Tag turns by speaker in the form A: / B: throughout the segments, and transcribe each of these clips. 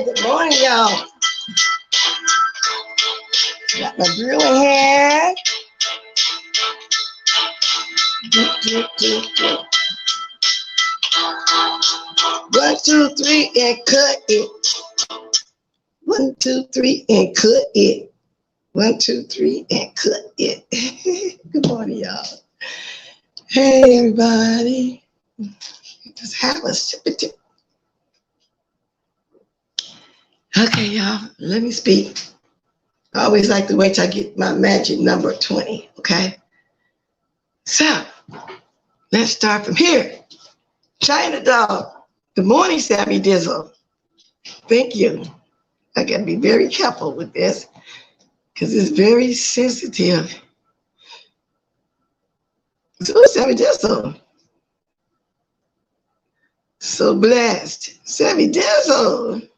A: Hey, good morning, y'all. Got my brew in here. One, two, three, and cut it. 1, 2, 3, and cut it. 1, 2, 3, and cut it. Good morning, y'all. Hey, everybody. Just have a sip of tea. Okay, y'all. Let me speak. I always like to wait till I get my magic number 20. Okay. So let's start from here. China Dog. Good morning, Sammy Dizzle. Thank you. I got to be very careful with this because it's very sensitive. So, Sammy Dizzle. So blessed. Sammy Dizzle.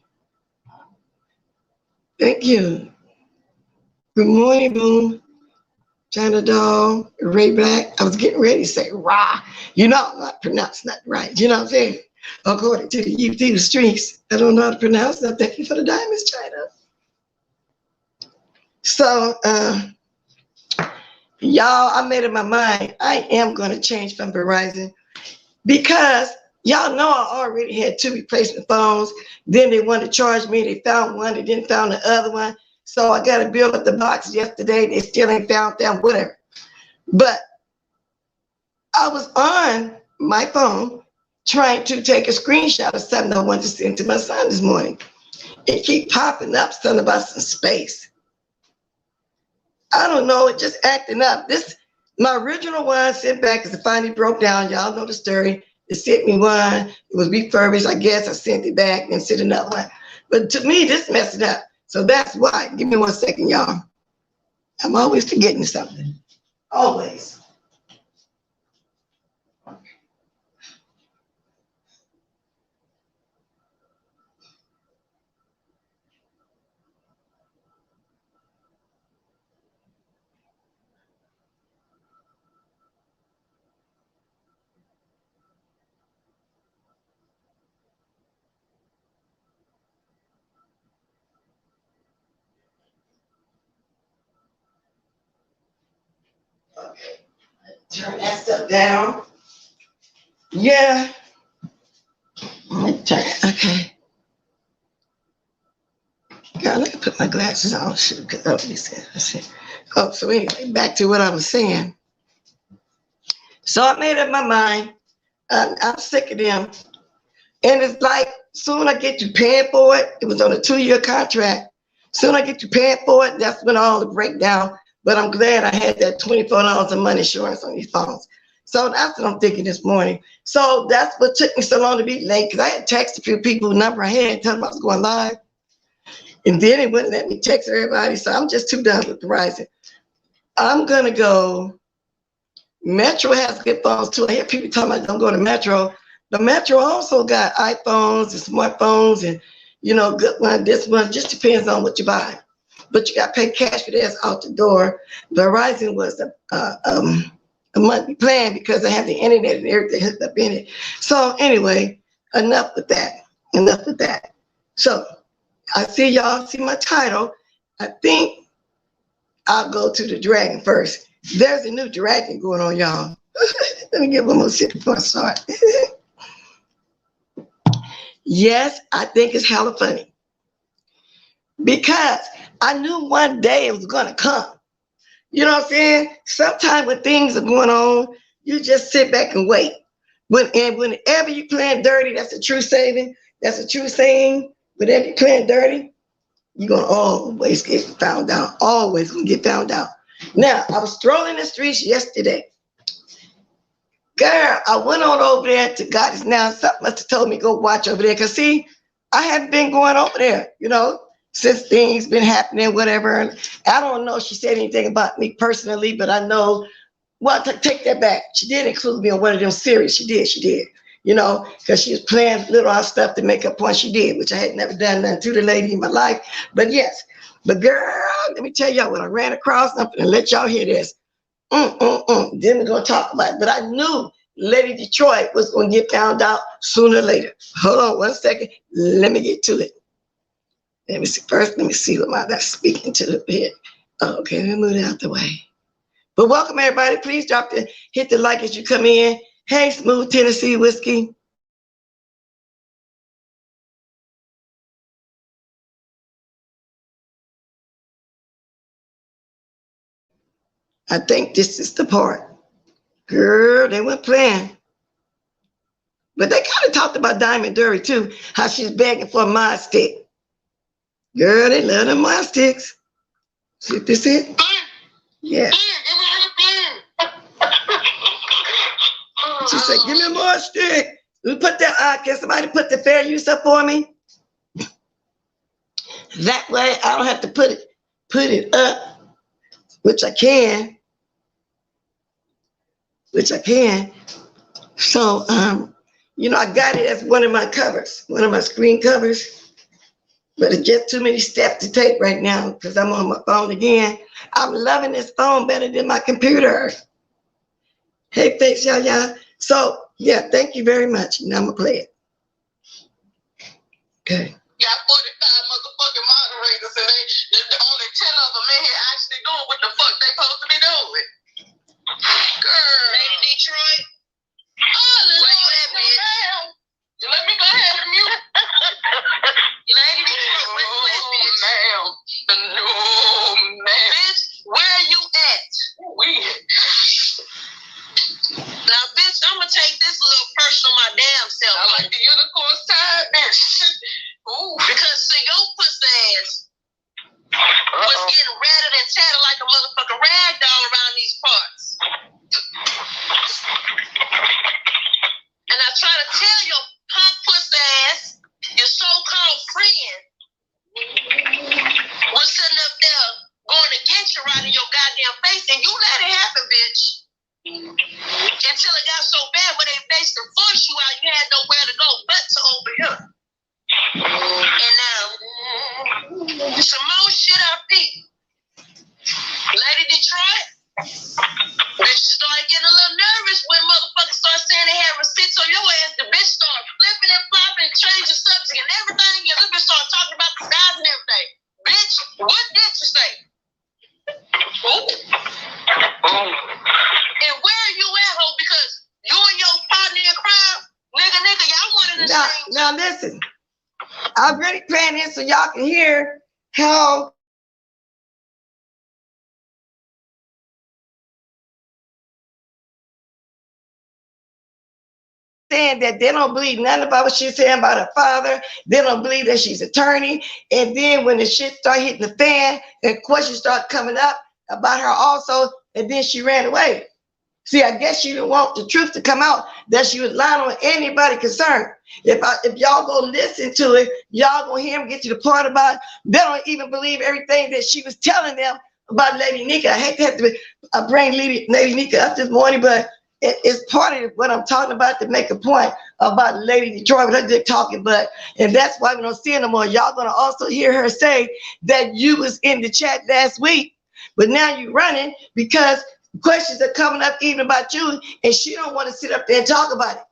A: Thank you. Good morning, Boom. China Dog. Ray Black. I was getting ready to say rah. You know, I'm not pronouncing that right. You know what I'm saying? According to the YouTube streets, I don't know how to pronounce that. Thank you for the diamonds, China. So, y'all, I made up my mind. I am going to change from Verizon because y'all know I already had 2 replacement phones. Then they wanted to charge me. They found one. They didn't found the other one. So I got to build up the box yesterday. They still ain't found them, whatever. But I was on my phone trying to take a screenshot of something I wanted to send to my son this morning. It keep popping up something about some space. I don't know, it just acting up. My original one sent back because it finally broke down. Y'all know the story. It sent me one. It was refurbished. I guess I sent it back and sent another one. But to me, this messed it up. So that's why. Give me 1 second, y'all. I'm always forgetting something. Always. Okay. Turn that stuff down. Yeah. Okay. God, let me put my glasses on. Shoot, because let me see. Oh, so anyway, back to what I was saying. So I made up my mind. I'm sick of them. And it's like, soon I get you paying for it. It was on a 2-year contract. Soon I get you paying for it. That's when all the breakdown. But I'm glad I had that $24 a month insurance on these phones. So that's what I'm thinking this morning. So that's what took me so long to be late, because I had texted a few people the number I had, tell them I was going live. And then it wouldn't let me text everybody. So I'm just too done with Verizon. I'm going to go. Metro has good phones too. I hear people talking about don't go to Metro. The Metro also got iPhones and smartphones and, good one, this one. Just depends on what you buy. But you got to pay cash for this out the door. Verizon was a monthly plan because I have the internet and everything hooked up in it. So anyway, enough with that. So I see y'all see my title. I think I'll go to the dragon first. There's a new dragon going on, y'all. Let me get one more sip before I start. Yes, I think it's hella funny. Because I knew one day it was going to come. You know what I'm saying? Sometimes when things are going on, you just sit back and wait. Whenever you playing dirty, that's a true saving. That's a true saying. Whenever you're playing dirty, you're going to always get found out. Always going to get found out. Now, I was strolling the streets yesterday. Girl, I went on over there to God is now. Something must have told me go watch over there. Because, see, I haven't been going over there, since things been happening, whatever. And I don't know if she said anything about me personally, but I know, well, take that back. She did include me on one of them series. She did. Because she was playing little odd stuff to make up points. She did, which I had never done nothing to the lady in my life. But yes. But girl, let me tell y'all, when I ran across something and let y'all hear this. Then we're going to talk about it. But I knew Lady Detroit was going to get found out sooner or later. Hold on 1 second. Let me get to it. Let me see. First, let me see what my that's speaking to here. Oh, okay, let me move it out the way. But welcome everybody. Please hit the like as you come in. Hey, Smooth Tennessee Whiskey. I think this is the part. Girl, they weren't playing. But they kind of talked about Diamond Dury too, how she's begging for a mod stick. Girl, they love them mod sticks. See if this it? Yeah. She said, give me a mod stick. Put that, can somebody put the fair use up for me? That way I don't have to put it up, which I can. So, you know, I got it as one of my covers, one of my screen covers, but it's just too many steps to take right now because I'm on my phone again. I'm loving this phone better than my computer. Hey, thanks, y'all. So, yeah, thank you very much. Now I'm going to play it. Okay.
B: Got 45 motherfucking moderators and the only 10 of them in here actually doing what the fuck they supposed to be doing. Girl. Lady Detroit. Oh, where you at, bitch? You let me go ahead and mute. Lady Detroit, where you at, bitch? Ma'am. No, ma'am. Bitch, where you at? Now, bitch, I'm gonna take this little purse on my damn self. I like the unicorn side, bitch. Ooh. Because see, your pussy ass was getting ratted and tatted like a motherfucking rag doll around these parts. And I try to tell your punk pussy ass, your so-called friend, was sitting up there going against you right in your goddamn face, and you let it happen, bitch. Until it got so bad where they basically forced you out, you had nowhere to go but to over here. And now, some more shit I peep. Lady Detroit, bitch started getting a little nervous when motherfuckers start saying they have receipts on your ass. The bitch started flipping and flopping and changing subject and everything. And the bitch started talking about the skies and everything. Bitch, what did you say? And where are you at, ho? Because you and your partner in crime, nigga, y'all wanted to say.
A: Now listen, I'm really playing this so y'all can hear how saying that they don't believe nothing about what she's saying about her father. They don't believe that she's attorney. And then when the shit start hitting the fan and questions start coming up about her also, and then she ran away. See, I guess she didn't want the truth to come out that she was lying on anybody concerned. If y'all go listen to it, y'all gonna hear him get to the part about they don't even believe everything that she was telling them about Lady Nika. I hate to have to bring Lady Nika up this morning, but it's part of what I'm talking about to make a point about Lady Detroit with her dick talking. And that's why we don't see her no more. Y'all gonna also hear her say that you was in the chat last week, but now you running because questions are coming up even about you, and she don't want to sit up there and talk about it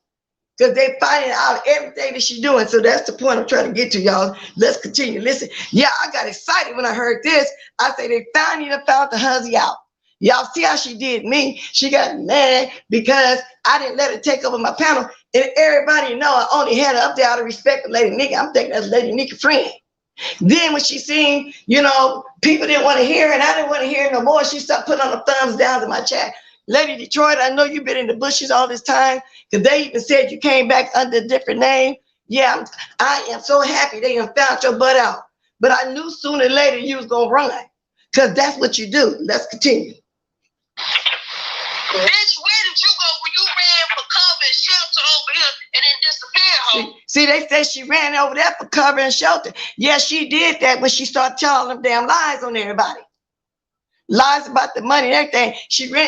A: because they finding out everything that she's doing. So that's the point I'm trying to get to, y'all. Let's continue. Listen, yeah, I got excited when I heard this. I say they finally found the huzzy out. Y'all see how she did me? She got mad because I didn't let her take over my panel, and everybody know I only had her up there out of respect for Lady Nika. I'm thinking that's Lady Nika friend. Then when she seen, you know, people didn't want to hear it, and I didn't want to hear it no more, she started putting on the thumbs down in my chat. Lady Detroit, I know you've been in the bushes all this time, because they even said you came back under a different name. Yeah, I am so happy they done found your butt out. But I knew sooner or later you was going to run, because that's what you do. Let's continue.
B: Bitch, where did you go when you ran for cover and shelter over here and then disappeared, ho?
A: See, they say she ran over there for cover and shelter. Yeah, she did that when she started telling them damn lies on everybody. Lies about the money and everything.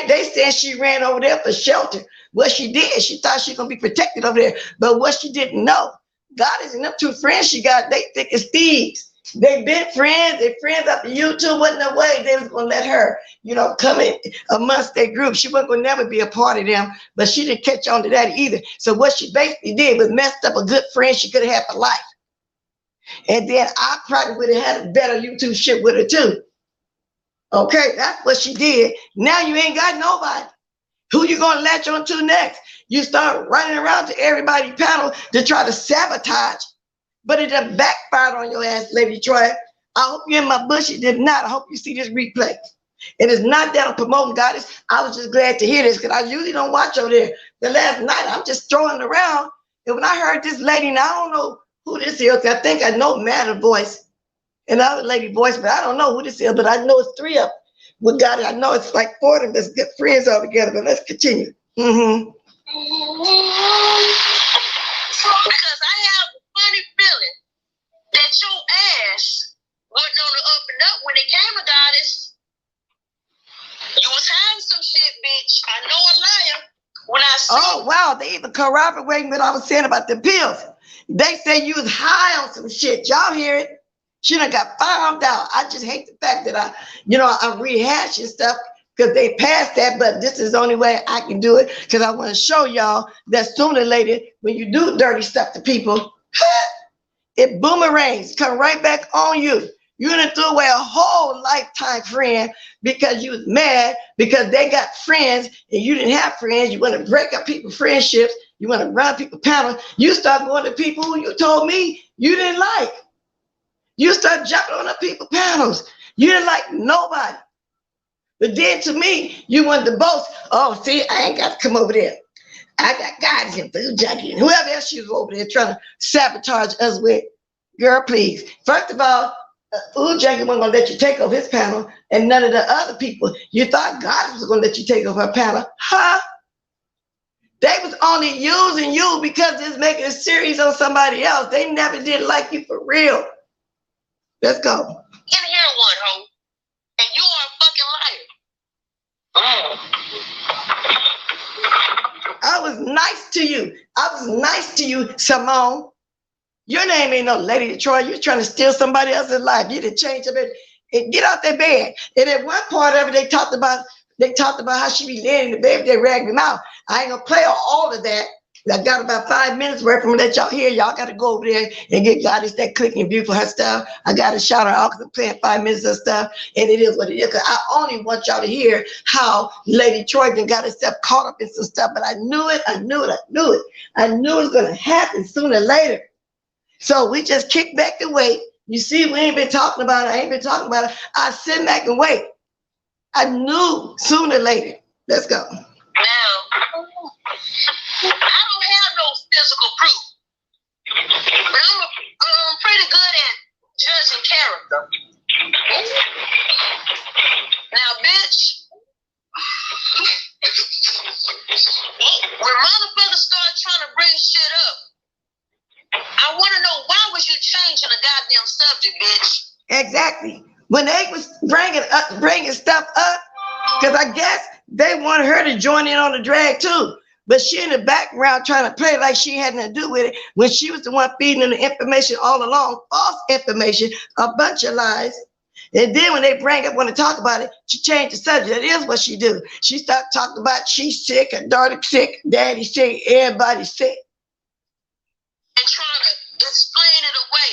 A: They said she ran over there for shelter. What she did, she thought she was going to be protected over there. But what she didn't know, God is enough two friends she got, they thick as thieves. They been friends, they friends up to YouTube. Wasn't no way they was gonna let her, you know, come in amongst their group. She wasn't gonna never be a part of them, but she didn't catch on to that either. So what she basically did was messed up a good friend she could have had for life. And then I probably would have had a better YouTube shit with her too. Okay, that's what she did. Now you ain't got nobody. Who you gonna latch on to next? You start running around to everybody's panel to try to sabotage, but it done backfired on your ass, Lady Troy. I hope you're in my bush. It did not. I hope you see this replay. It is not that I'm promoting Goddess. I was just glad to hear this because I usually don't watch over there. The last night I'm just throwing it around, and when I heard this lady, now I don't know who this is. I think I know Matter voice and the other lady voice, but I don't know who this is. But I know it's three of them. With God, I know it's like four of them that's good friends all together. But let's continue.
B: Because I have a funny feeling that your ass wasn't on the up and up when it came to Goddess. You was hiding some shit, bitch. I know a liar when I see.
A: Oh, wow. They even corroborating what I was saying about the pills. They say you was high on some shit. Y'all hear it? She done got found out. I just hate the fact that I'm rehashing stuff because they passed that, but this is the only way I can do it because I want to show y'all that sooner or later, when you do dirty stuff to people, it boomerangs, come right back on you. You done threw away a whole lifetime friend because you was mad because they got friends and you didn't have friends. You want to break up people's friendships. You want to run people's panels. You start going to people who you told me you didn't like. You start jumping on the people's panels. You didn't like nobody. But then to me, you wanted to boast. Oh, see, I ain't got to come over there. I got guys in Food Junkie and whoever else she was over there trying to sabotage us with. Girl, please. First of all, Food Junkie wasn't going to let you take over his panel and none of the other people. You thought God was going to let you take over her panel. Huh? They was only using you because it's making a series on somebody else. They never did like you for real. Let's go.
B: In here, one hoe, and you are a fucking liar.
A: I was nice to you. I was nice to you, Simone. Your name ain't no Lady Detroit. You're trying to steal somebody else's life. You didn't change it and get out that bed. And at one part of it, they talked about how she be laying in the bed. They ragged him out. I ain't gonna play all of that. I got about 5 minutes worth from let y'all hear. Y'all got to go over there and get Goddess that clicking view for her stuff. I got to shout her out because I'm playing 5 minutes of stuff, and it is what it is. Because I only want y'all to hear how Lady Troy got herself caught up in some stuff, but I knew it. I knew it was going to happen sooner or later. So we just kick back and wait. You see, we ain't been talking about it. I ain't been talking about it. I sit back and wait. I knew sooner or later. Let's go.
B: Now, I don't have no physical proof, but I'm pretty good at judging character. Now, bitch, when motherfuckers start trying to bring shit up, I want to know why was you changing the goddamn subject, bitch?
A: Exactly. When they was bringing stuff up, because I guess they wanted her to join in on the drag too. But she in the background trying to play like she had nothing to do with it when she was the one feeding them the information all along, false information, a bunch of lies. And then when they want to talk about it, she changed the subject. That is what she do. She started talking about she's sick, her daughter sick, daddy sick, everybody sick.
B: And trying to explain it away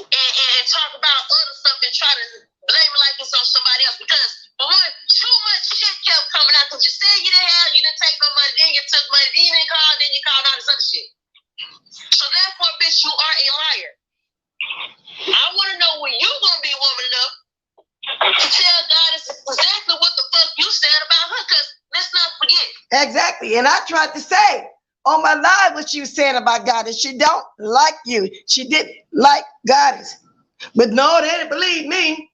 B: and talk about other stuff and try to blame it like it's on somebody else. Because for one, too much shit kept coming out because you said you didn't take no money, then you took money, then you didn't call, then you called all this other shit. So therefore, bitch, you are a liar. I want to know when you gonna be woman enough to tell Goddess exactly what the fuck you said about her, because let's not forget.
A: Exactly. And I tried to say on my live what she was saying about Goddess. She don't like you. She didn't like Goddess. But no, they didn't believe me.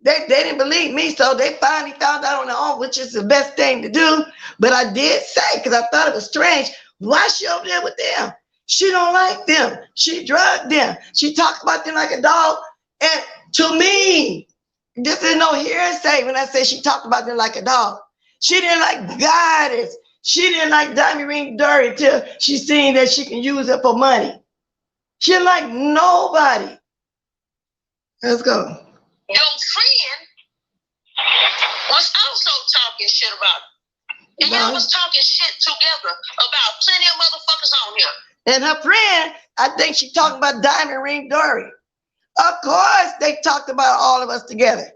A: They didn't believe me, so they finally found out on their own, which is the best thing to do. But I did say, because I thought it was strange, why she over there with them? She don't like them. She drugged them. She talked about them like a dog. And to me, this is no hearsay when I say she talked about them like a dog. She didn't like Goddess. She didn't like Diamond Ring Dirty till she seen that she can use it for money. She didn't like nobody. Let's go.
B: Your friend was also talking shit about it. And y'all was talking shit together about plenty of motherfuckers on here.
A: And her friend I think she talked about Diamond Ring Dory. Of course, they talked about all of us together.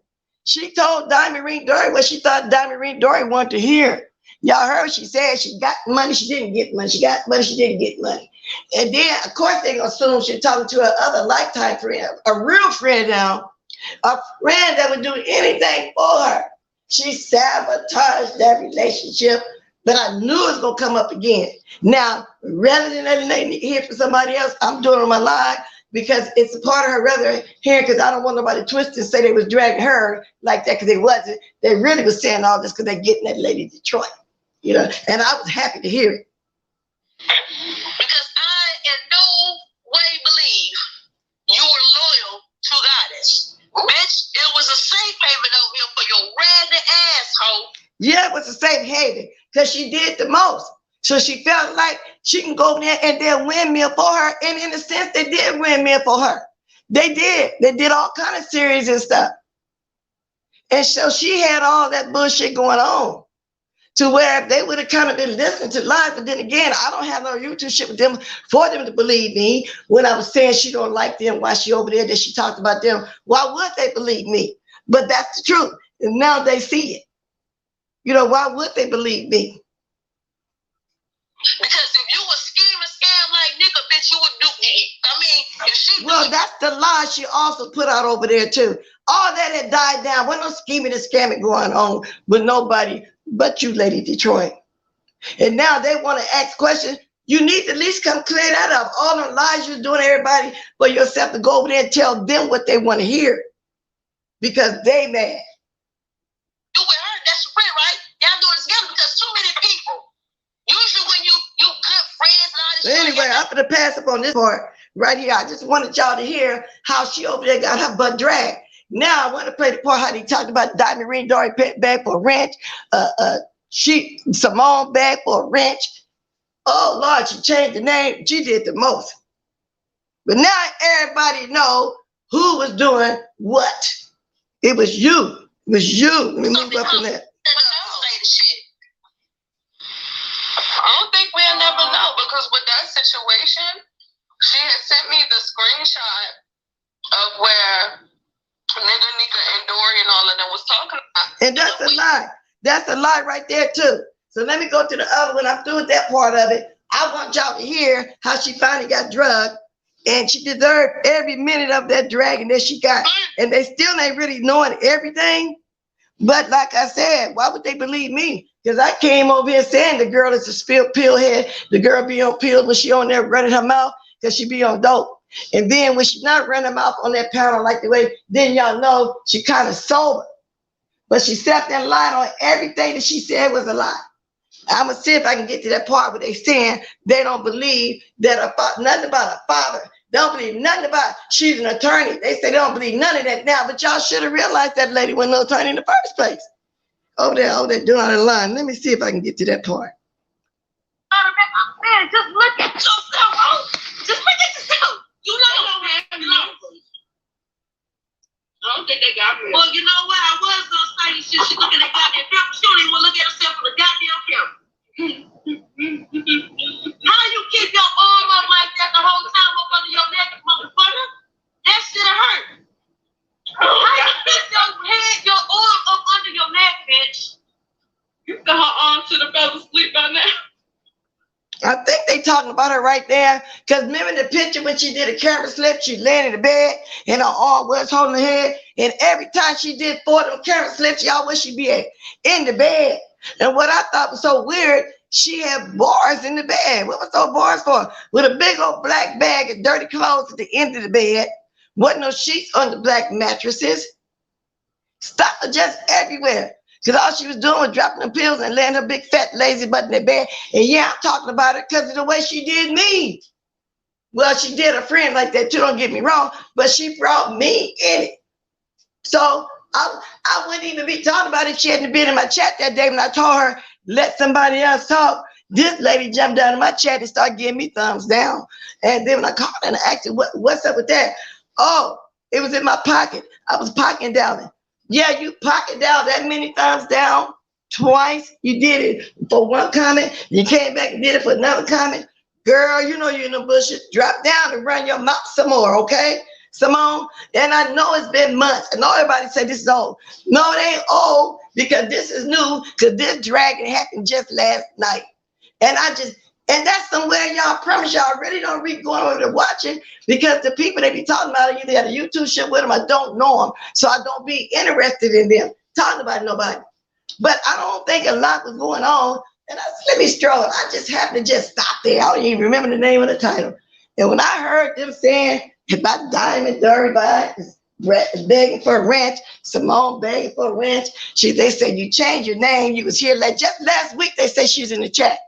A: She told Diamond Ring Dory what she thought Diamond Ring Dory wanted to hear. Y'all heard what she said. She got money, she didn't get money. She got money, she didn't get money. And then, of course, they're going to assume she's talking to her other lifetime friend, a real friend now, a friend that would do anything for her. She sabotaged that relationship, but I knew it was going to come up again. Now, rather than letting they hear from somebody else, I'm doing it on my live because it's a part of her rather hearing, because I don't want nobody to twist and say they was dragging her like that, because they wasn't. They really was saying all this because they're getting that lady Detroit, you know, and I was happy to hear it.
B: Because I in no way believe you were loyal to Goddess. Bitch, it was a safe haven over here for your ratty asshole.
A: Yeah, it was a safe haven because she did the most. So she felt like she can go there and they'll windmill for her. And in a sense, they did windmill for her. They did. They did all kind of series and stuff. And so she had all that bullshit going on to where they would have kind of been listening to live. But then again, I don't have no YouTube shit with them for them to believe me when I was saying she don't like them while she over there that she talked about them. Why would they believe me? But that's the truth. And now they see it. You know, why would they believe me?
B: Because if you would scheme and scam like nigga, bitch, you would do it. I mean, if she...
A: Well, that's the lie she also put out over there, too. All that had died down. Wasn't no scheming and scamming going on with nobody but you, Lady Detroit. And now they want to ask questions. You need to at least come clear that up. All the lies you're doing to everybody for yourself to go over there and tell them what they want to hear. Because they mad.
B: You with her, that's your friend, right? Y'all doing it together because too many people. Usually when you good friends and all this
A: shit. Anyway, I'm going to pass up on this part right here. I just wanted y'all to hear how she over there got her butt dragged. Now I want to play the part how they talked about Diamond Ring Dory bag for a wrench, Simone bag for a wrench. Oh Lord, she changed the name. She did the most. But now everybody know who was doing what. It was you. It was you. Let me move up from there.
C: I don't think we'll never know, because with that situation, she had sent me the screenshot of where nigga, Nika, and Dory and all of them was talking about.
A: And that's a lie. That's a lie right there too. So let me go to the other one. I'm through with that part of it. I want y'all to hear how she finally got drugged, and she deserved every minute of that dragging that she got. And they still ain't really knowing everything. But like I said, why would they believe me? Because I came over here saying the girl is a spilled pill head. The girl be on pills when she on there running her mouth because she be on dope. And then when she's not running her mouth on that panel like the way, then y'all know she kind of sober. But she sat there and lied on everything that she said was a lie. I'm going to see if I can get to that part where they saying they don't believe that nothing about a father. They don't believe nothing about she's an attorney. They say they don't believe none of that now, but y'all should have realized that lady wasn't no attorney in the first place. Over there, doing on the line. Let me see if I can get to that part.
B: Man, just look at yourself, oh. Just look at yourself. You know, man. You know. I don't think they got me. Well, you know what? I was gonna say she look at that goddamn camera. She don't even want to look at herself in the goddamn camera. How you keep your arm up like that the whole time up under your neck, motherfucker? That shit hurt. How you keep your arm up under your neck, bitch?
C: You said her arm should have fell asleep by now.
A: I think they talking about her right there. Because remember the picture when she did a camera slip, she laying in the bed and her arm was holding her head. And every time she did 4 of them camera slips, y'all where she be at? In the bed. And what I thought was so weird, she had bars in the bed. What was those bars for? With a big old black bag of dirty clothes at the end of the bed. Wasn't no sheets on the black mattresses. Stuff was just everywhere. Because all she was doing was dropping the pills and laying her big fat lazy butt in the bed. And yeah, I'm talking about it because of the way she did me. Well, she did a friend like that too, don't get me wrong, but she brought me in it. So I wouldn't even be talking about it if she hadn't been in my chat that day when I told her, let somebody else talk. This lady jumped down in my chat and started giving me thumbs down. And then when I called her and asked her, what's up with that? Oh, it was in my pocket. I was pocketing down it. Yeah, you pocket down that many thumbs down twice. You did it for one comment. You came back and did it for another comment. Girl, you know you're in the bushes. Drop down and run your mouth some more, okay? Simone, and I know it's been months. I know everybody say this is old. No, it ain't old because this is new because this dragging happened just last night. And and that's somewhere y'all promise y'all really don't read going over there watching because the people they be talking about either got a YouTube shit with them, I don't know them. So I don't be interested in them talking about nobody. But I don't think a lot was going on. And I said, let me stroll. I just happened to just stop there. I don't even remember the name of the title. And when I heard them saying about Diamond Dirty by begging for a ranch, Simone begging for a ranch, they said you changed your name. You was here like just last week. They said she was in the chat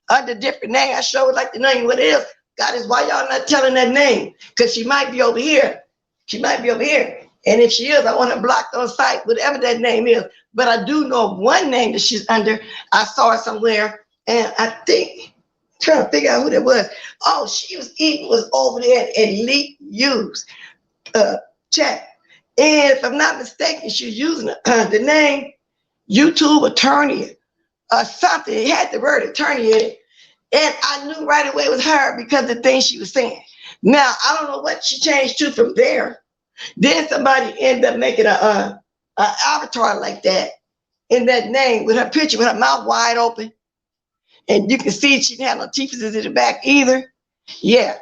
A: under different name. I sure would like to know what it is. God is why y'all not telling that name because she might be over here. She might be over here. And if she is, I want to block on site, whatever that name is. But I do know one name that she's under. I saw her somewhere, and I think, trying to figure out who that was. Oh, she was over there at Elite Use chat. And if I'm not mistaken, she's using the name YouTube Attorney or something. It had the word attorney in it. And I knew right away it was her because of the things she was saying. Now, I don't know what she changed to from there. Then somebody ended up making an avatar like that in that name with her picture with her mouth wide open. And you can see she didn't have no teeth in the back either. Yeah.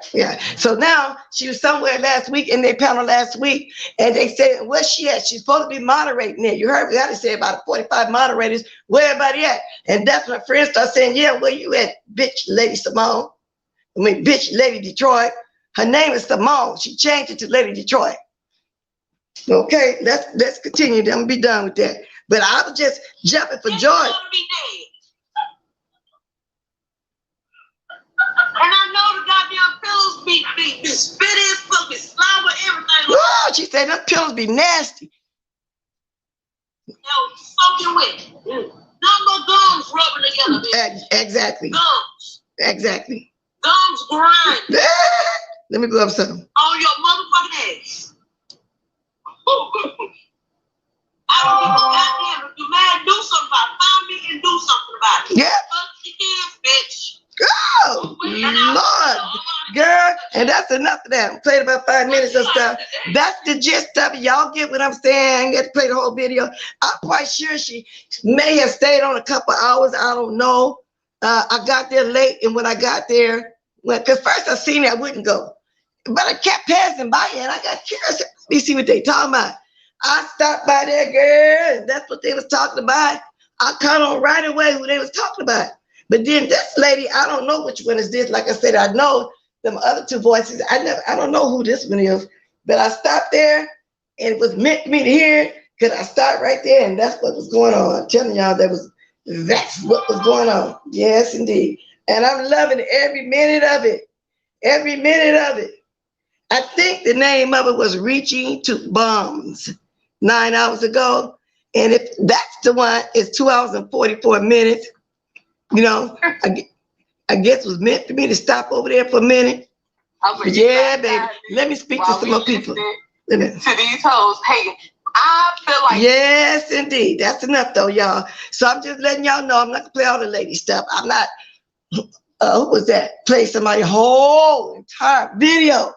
A: So now she was somewhere last week in their panel last week, and they said, where's she at? She's supposed to be moderating there. You heard me. I say about 45 moderators. Where everybody at? And that's when friends start saying, yeah, where you at, bitch, Lady Simone? I mean, bitch, Lady Detroit. Her name is Simone. She changed it to Lady Detroit. Okay, let's continue. I'm gonna be done with that. But I was just jumping for joy.
B: And I know the goddamn pillows be spitty as fuck, be slobber, everything.
A: Oh, she said them pillows be nasty.
B: Yo, soaking wet. Number gums rubbing together, bitch.
A: Exactly.
B: Gums.
A: Exactly.
B: Gums grind.
A: Let me go up something.
B: On your motherfucking ass. I don't even goddamn if you mad, do something about it. Find me and do something about it.
A: Yeah.
B: Fuck the kids, bitch.
A: Oh, Lord, girl, and that's enough of that. I played about 5 minutes of stuff. That's the gist of it. Y'all get what I'm saying? I ain't got to play the whole video. I'm quite sure she may have stayed on a couple hours. I don't know. I got there late, and when I got there, because first I seen it, I wouldn't go. But I kept passing by and I got curious. Let me see what they talking about. I stopped by there, girl, and that's what they was talking about. I caught on right away who they was talking about. But then this lady, I don't know which one is this. Like I said, I know them other two voices. I don't know who this one is. But I stopped there, and it was meant for me to hear because I stopped right there, and that's what was going on. I'm telling y'all, that's what was going on. Yes, indeed. And I'm loving every minute of it. Every minute of it. I think the name of it was Reaching to Bombs 9 hours ago. And if that's the one, it's 2 hours and 44 minutes. You know, I guess it was meant for me to stop over there for a minute. Yeah, baby. Let me speak to some more people. To
C: these hoes. Hey, I feel like.
A: Yes, indeed. That's enough though, y'all. So I'm just letting y'all know I'm not gonna play all the lady stuff. I'm not, who was that? Play somebody whole entire video.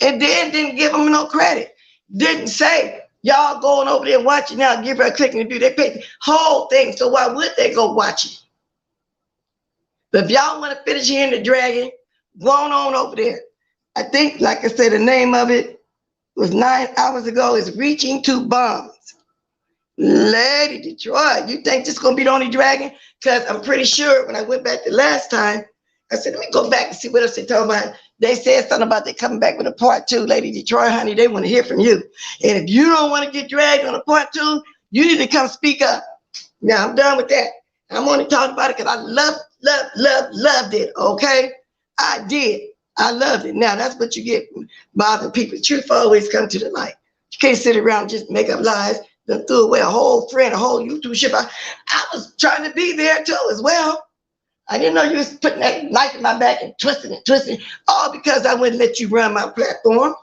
A: And then didn't give them no credit. Didn't say, y'all going over there watching now, give her a click and view. They paid the whole thing. So why would they go watch it? But if y'all want to finish hearing the dragon, go on over there. I think, like I said, the name of it was 9 hours ago. It's Reaching to Bombs. Lady Detroit, you think this is going to be the only dragon? Because I'm pretty sure when I went back the last time, I said, let me go back and see what else they talking about. They said something about they coming back with a part 2. Lady Detroit, honey, they want to hear from you. And if you don't want to get dragged on a part 2, you need to come speak up. Now, I'm done with that. I'm only talking about it because I loved it, okay? I did. I loved it. Now, that's what you get bothering people. The truth always come to the light. You can't sit around and just make up lies. Then threw away a whole friend, a whole YouTube ship. I was trying to be there too as well. I didn't know you was putting that knife in my back and twisting, all because I wouldn't let you run my platform.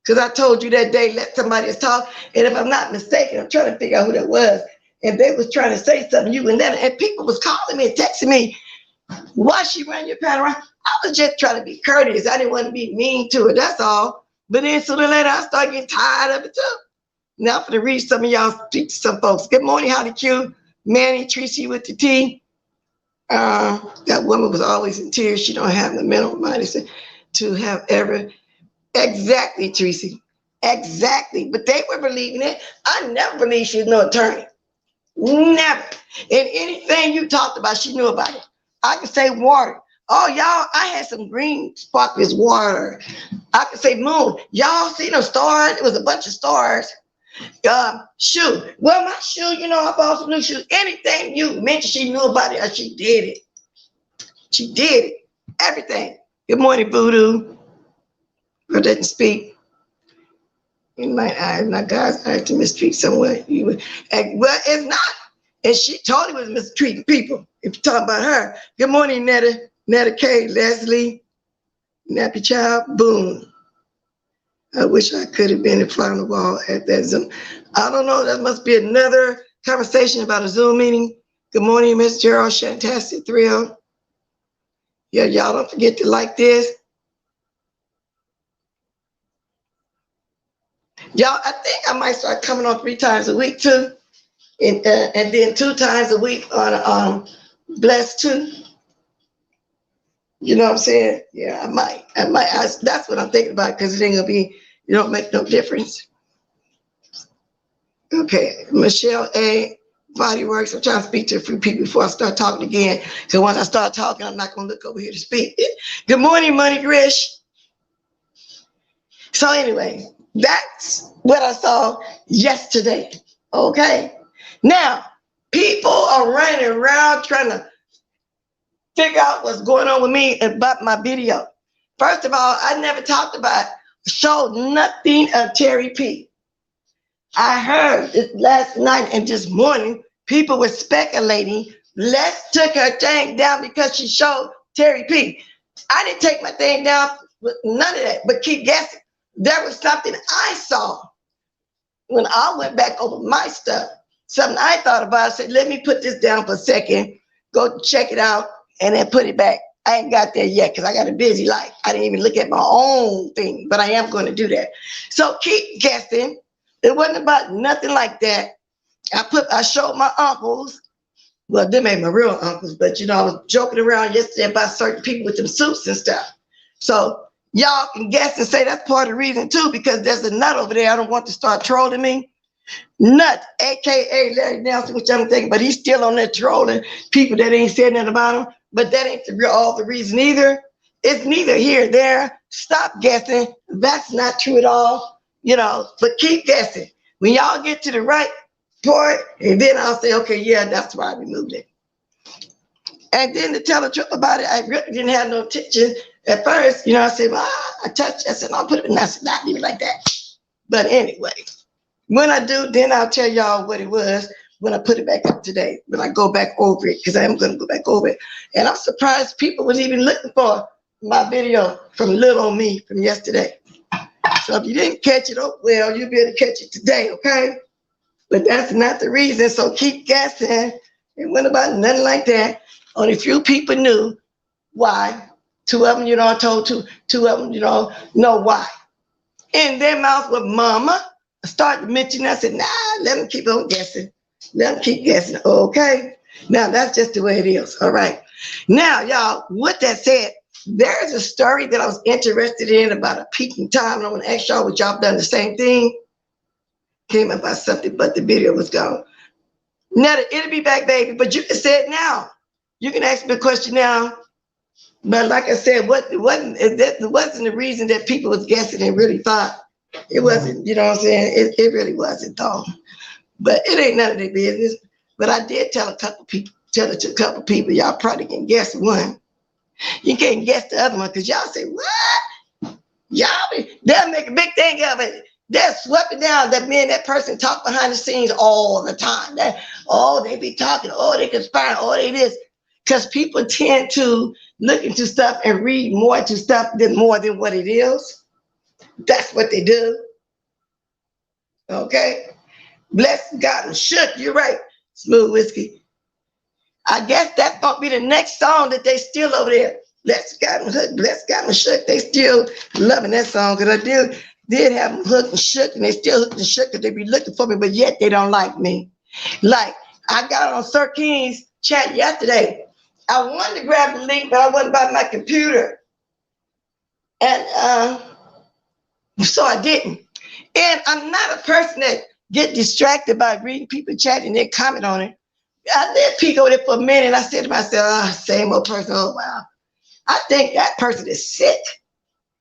A: Because I told you that day, let somebody else talk. And if I'm not mistaken, I'm trying to figure out who that was. And they was trying to say something, you and that, and people was calling me and texting me. Why she run your panel around? I was just trying to be courteous. I didn't want to be mean to her. That's all. But then sooner or later, I started getting tired of it too. Now for to read some of y'all, speak to some folks. Good morning, Howdy Q, Manny, Tracy with the T. That woman was always in tears. She don't have the mental mindset to have ever. Exactly, Tracy. Exactly. But they were believing it. I never believed she was no attorney. Never. And anything you talked about, she knew about it. I could say water. Oh, y'all, I had some green sparkles water. I could say moon. Y'all see those stars? It was a bunch of stars. Shoe. Well, my shoe, you know, I bought some new shoes. Anything you mentioned, she knew about it, or she did it. She did it. Everything. Good morning, Voodoo. Who didn't speak? In my eyes, my God's eyes to mistreat someone. Well, it's not. And she totally was mistreating people. If you're talking about her. Good morning, Netta K, Leslie, Nappy Child, Boom. I wish I could have been a fly on the wall at that Zoom. I don't know. That must be another conversation about a Zoom meeting. Good morning, Miss Gerald, Shantastic Thrill. Yeah, y'all don't forget to like this. Y'all, I think I might start coming on 3 times a week too. And then 2 times a week on Blessed too. You know what I'm saying? Yeah, I might. That's what I'm thinking about because it ain't gonna be. You don't make no difference. Okay, Michelle A. Body Works. I'm trying to speak to a few people before I start talking again. So once I start talking, I'm not gonna look over here to speak. Good morning, Money Grish. So anyway, that's what I saw yesterday. Okay. Now, people are running around trying to figure out what's going on with me about my video. First of all, I never talked about, showed nothing of Terry P. I heard this last night and this morning, people were speculating, Les took her thing down because she showed Terry P. I didn't take my thing down with none of that, but keep guessing. There was something I saw when I went back over my stuff. Something I thought about, I said, let me put this down for a second, go check it out, and then put it back. I ain't got there yet because I got a busy life. I didn't even look at my own thing, but I am going to do that. So keep guessing. It wasn't about nothing like that. I showed my uncles. Well, them ain't my real uncles, but you know, I was joking around yesterday about certain people with them suits and stuff. So y'all can guess and say that's part of the reason too, because there's a nut over there. I don't want to start trolling me. Nut, aka Larry Nelson, which I'm thinking, but he's still on there trolling people that ain't said nothing about him. But that ain't all the reason either. It's neither here or there. Stop guessing. That's not true at all. You know, but keep guessing. When y'all get to the right part, and then I'll say, okay, yeah, that's why I removed it. And then to tell the truth about it, I really didn't have no intention at first. You know, I said, well, I touched it. I said, I'll put it in. I said, not even like that. But anyway, when I do, then I'll tell y'all what it was when I put it back up today, when I go back over it, because I am going to go back over it. And I'm surprised people was even looking for my video from Little On Me from yesterday. So if you didn't catch it, oh, well, you'll be able to catch it today, okay? But that's not the reason, so keep guessing. It wasn't about nothing like that. Only a few people knew why. 2 of them, you know, I told two of them, you know why. In their mouth with mama, I started mentioning, I said, nah, let them keep on guessing. Let them keep guessing, okay? Now, that's just the way it is, all right? Now, y'all, with that said, there's a story that I was interested in about a peeping time, and I want to ask y'all, would y'all done the same thing? Came up about something, but the video was gone. Now, it'll be back, baby, but you can say it now. You can ask me a question now. But like I said, it wasn't the reason that people was guessing and really thought. It wasn't, you know what I'm saying? It really wasn't, though. But it ain't none of their business. But I did tell it to a couple people. Y'all probably can guess one. You can't guess the other one because y'all say, what? They'll make a big thing of it. They're swept down that me and that person talk behind the scenes all the time. They be talking, they conspire, they this. Because people tend to look into stuff and read more into stuff more than what it is. That's what they do. Okay? Bless God and shook, you're right. Smooth whiskey. I guess that's gonna be the next song that they still over there. Let's got them hooked, let's got them shook. They still loving that song because I did have them hooked and shook, and they still hooked and shook because they be looking for me, but yet they don't like me. Like I got on Sir King's chat yesterday. I wanted to grab the link, but I wasn't by my computer, and so I didn't. And I'm not a person that get distracted by reading people chat and then comment on it. I did peek over there for a minute and I said to myself, oh, same old person, oh wow. I think that person is sick.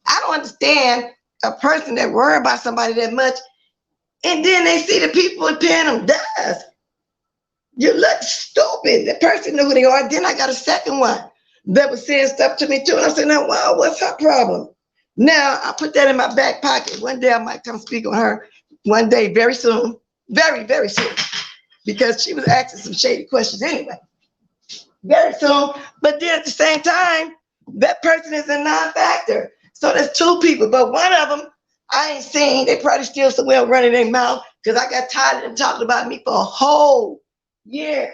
A: I don't understand a person that worry about somebody that much and then they see the people paying them does. You look stupid. The person knew who they are. Then I got a second one that was saying stuff to me too. And I'm saying, now, wow, what's her problem? Now I put that in my back pocket. One day I might come speak on her one day, very soon, very, very soon, because she was asking some shady questions anyway. Very soon. But then at the same time, that person is a non-factor. So there's two people, but one of them I ain't seen. They probably still somewhere running their mouth because I got tired of them talking about me for a whole year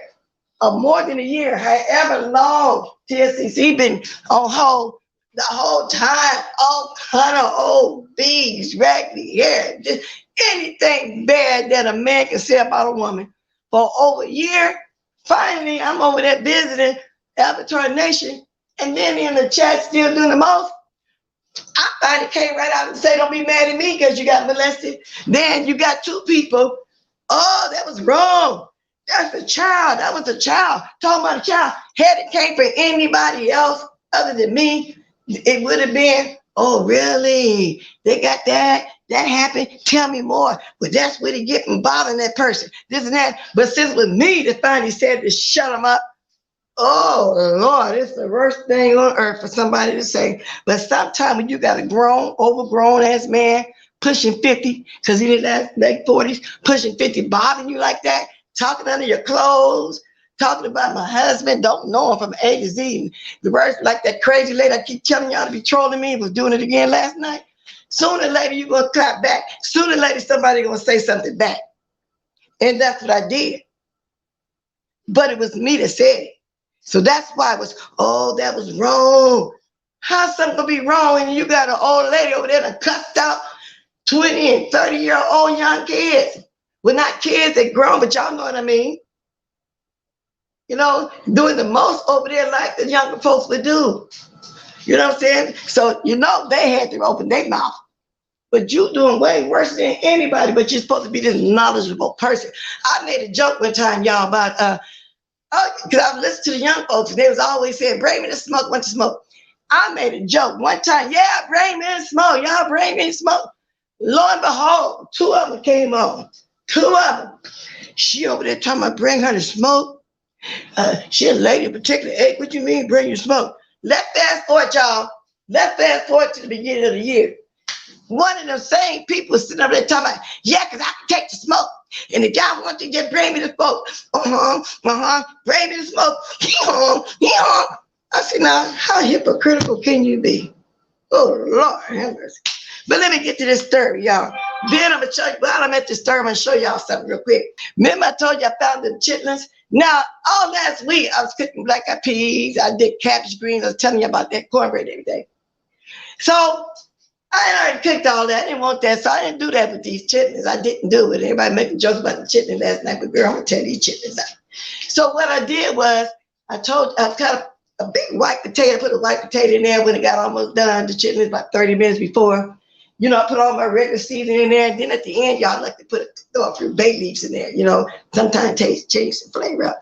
A: or more than a year, however long TSCC been on hold the whole time, all kind of old beads, raggedy hair, just anything bad that a man can say about a woman for over a year. Finally, I'm over there visiting Avatar Nation, and then in the chat still doing the most. I finally came right out and say, don't be mad at me because you got molested. Then you got two people. Oh, that was wrong. That's a child. That was a child. Talking about a child. Had it came from anybody else other than me, it would have been, oh, really? They got that? That happened? Tell me more. But that's what they get from bothering that person. This and that. But since it was me that finally said to shut them up, oh, Lord, it's the worst thing on earth for somebody to say. But sometimes when you got a grown, overgrown ass man pushing 50, because he didn't have late 40s, pushing 50, bothering you like that, talking under your clothes, talking about my husband, don't know him from A to Z. The worst, like that crazy lady I keep telling y'all to be trolling me, was doing it again last night. Sooner or later, you're going to clap back. Sooner or later, somebody going to say something back. And that's what I did. But it was me that said it. So that's why it was, oh, that was wrong. How's something going to be wrong and you got an old lady over there that cussed out 20 and 30-year-old young kids? Well, not kids, they're grown, but y'all know what I mean. You know, doing the most over there like the younger folks would do. You know what I'm saying? So, you know, they had to open their mouth. But you doing way worse than anybody, but you're supposed to be this knowledgeable person. I made a joke one time, y'all, about, because I listened to the young folks, and they was always saying, bring me the smoke, want to smoke. I made a joke one time, yeah, bring me the smoke, y'all bring me the smoke. Lo and behold, two of them came on. Two of them. She over there talking about bring her the smoke. She a lady in particular. Hey, what you mean bring your smoke? Let's fast forward, y'all. Let's fast forward to the beginning of the year. One of them same people sitting up there talking about, yeah, because I can take the smoke. And if y'all want to just bring me the smoke, bring me the smoke. I said, now, how hypocritical can you be? Oh, Lord have mercy. But let me get to this story, y'all. Then I'm going to show you, while I'm at this story, I'm going to show y'all something real quick. Remember I told you I found them chitlins? Now, all last week, I was cooking black eyed peas. I did cabbage greens. I was telling you about that cornbread every day. So I had already cooked all that. I didn't want that, so I didn't do that with these chitlins. I didn't do it. Everybody making jokes about the chitlins last night, but girl, I'm going to tell these chitlins out. So what I did was, I cut a big white potato, put a white potato in there when it got almost done. The chitlins about 30 minutes before. You know, I put all my regular seasoning in there. And then at the end, y'all like to throw a few bay leaves in there, you know, sometimes change the flavor up.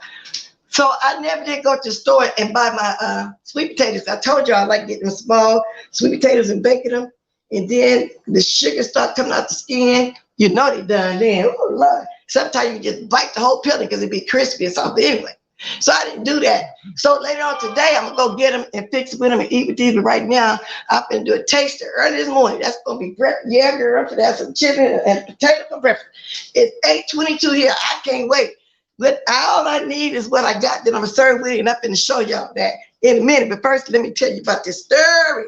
A: So I never did go to the store and buy my sweet potatoes. I told you I like getting them small sweet potatoes and baking them. And then the sugar start coming out the skin. You know they done then. Oh, Lord. Sometimes you just bite the whole peeling because it be crispy or something anyway. So I didn't do that. So later on today, I'm going to go get them and fix it with them and eat with these. But right now, I'm going to do a taster early this morning. That's going to be breakfast. Yeah, girl, I'm going to have some chicken and potato for breakfast. It's 8:22 here. I can't wait. But all I need is what I got that I'm going to serve with, and I'm going to show y'all that in a minute. But first, let me tell you about this story.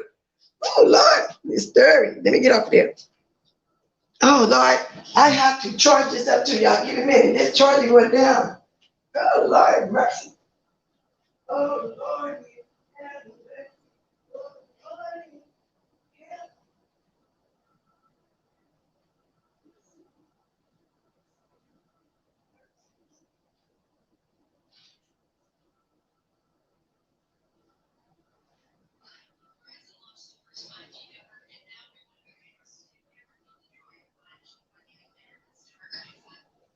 A: Oh, Lord, this story. Let me get off there. Oh, Lord, I have to charge this up to y'all. Give me a minute. This charging went down. Oh, Lord, mercy. Oh, Lord.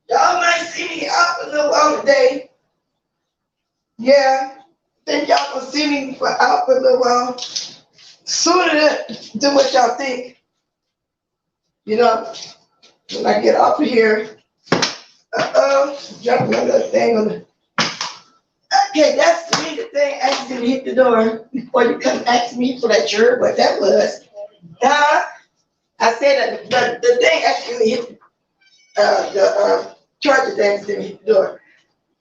A: Y'all might see me out a little while today. Yeah. Think y'all gonna see me for out for a little while. Sooner than what y'all think. You know, when I get off of here. Drop another thing on the. Okay, that's me. The thing accidentally hit the door before you come ask me for that jerk, what that was. I said that the thing accidentally hit the charger thing accidentally hit the door.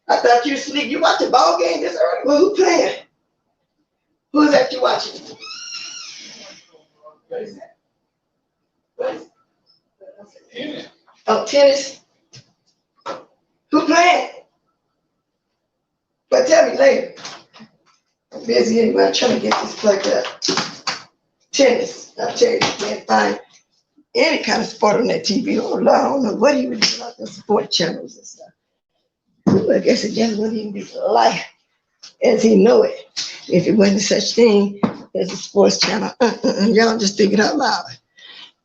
A: I thought you were asleep. You watch a ball game this early? Well, who playing? Who's that you watching? What is that? What is it? Oh, tennis. Who playing? But tell me later. I'm busy anyway. I'm trying to get this plugged up. Tennis. I'll tell you, you can't find any kind of sport on that TV. Oh, Lord, I don't know what he would do about the sport channels and stuff. Ooh, I guess it just wouldn't even be life as he know it if it wasn't such thing as a sports channel. Y'all just think it out loud.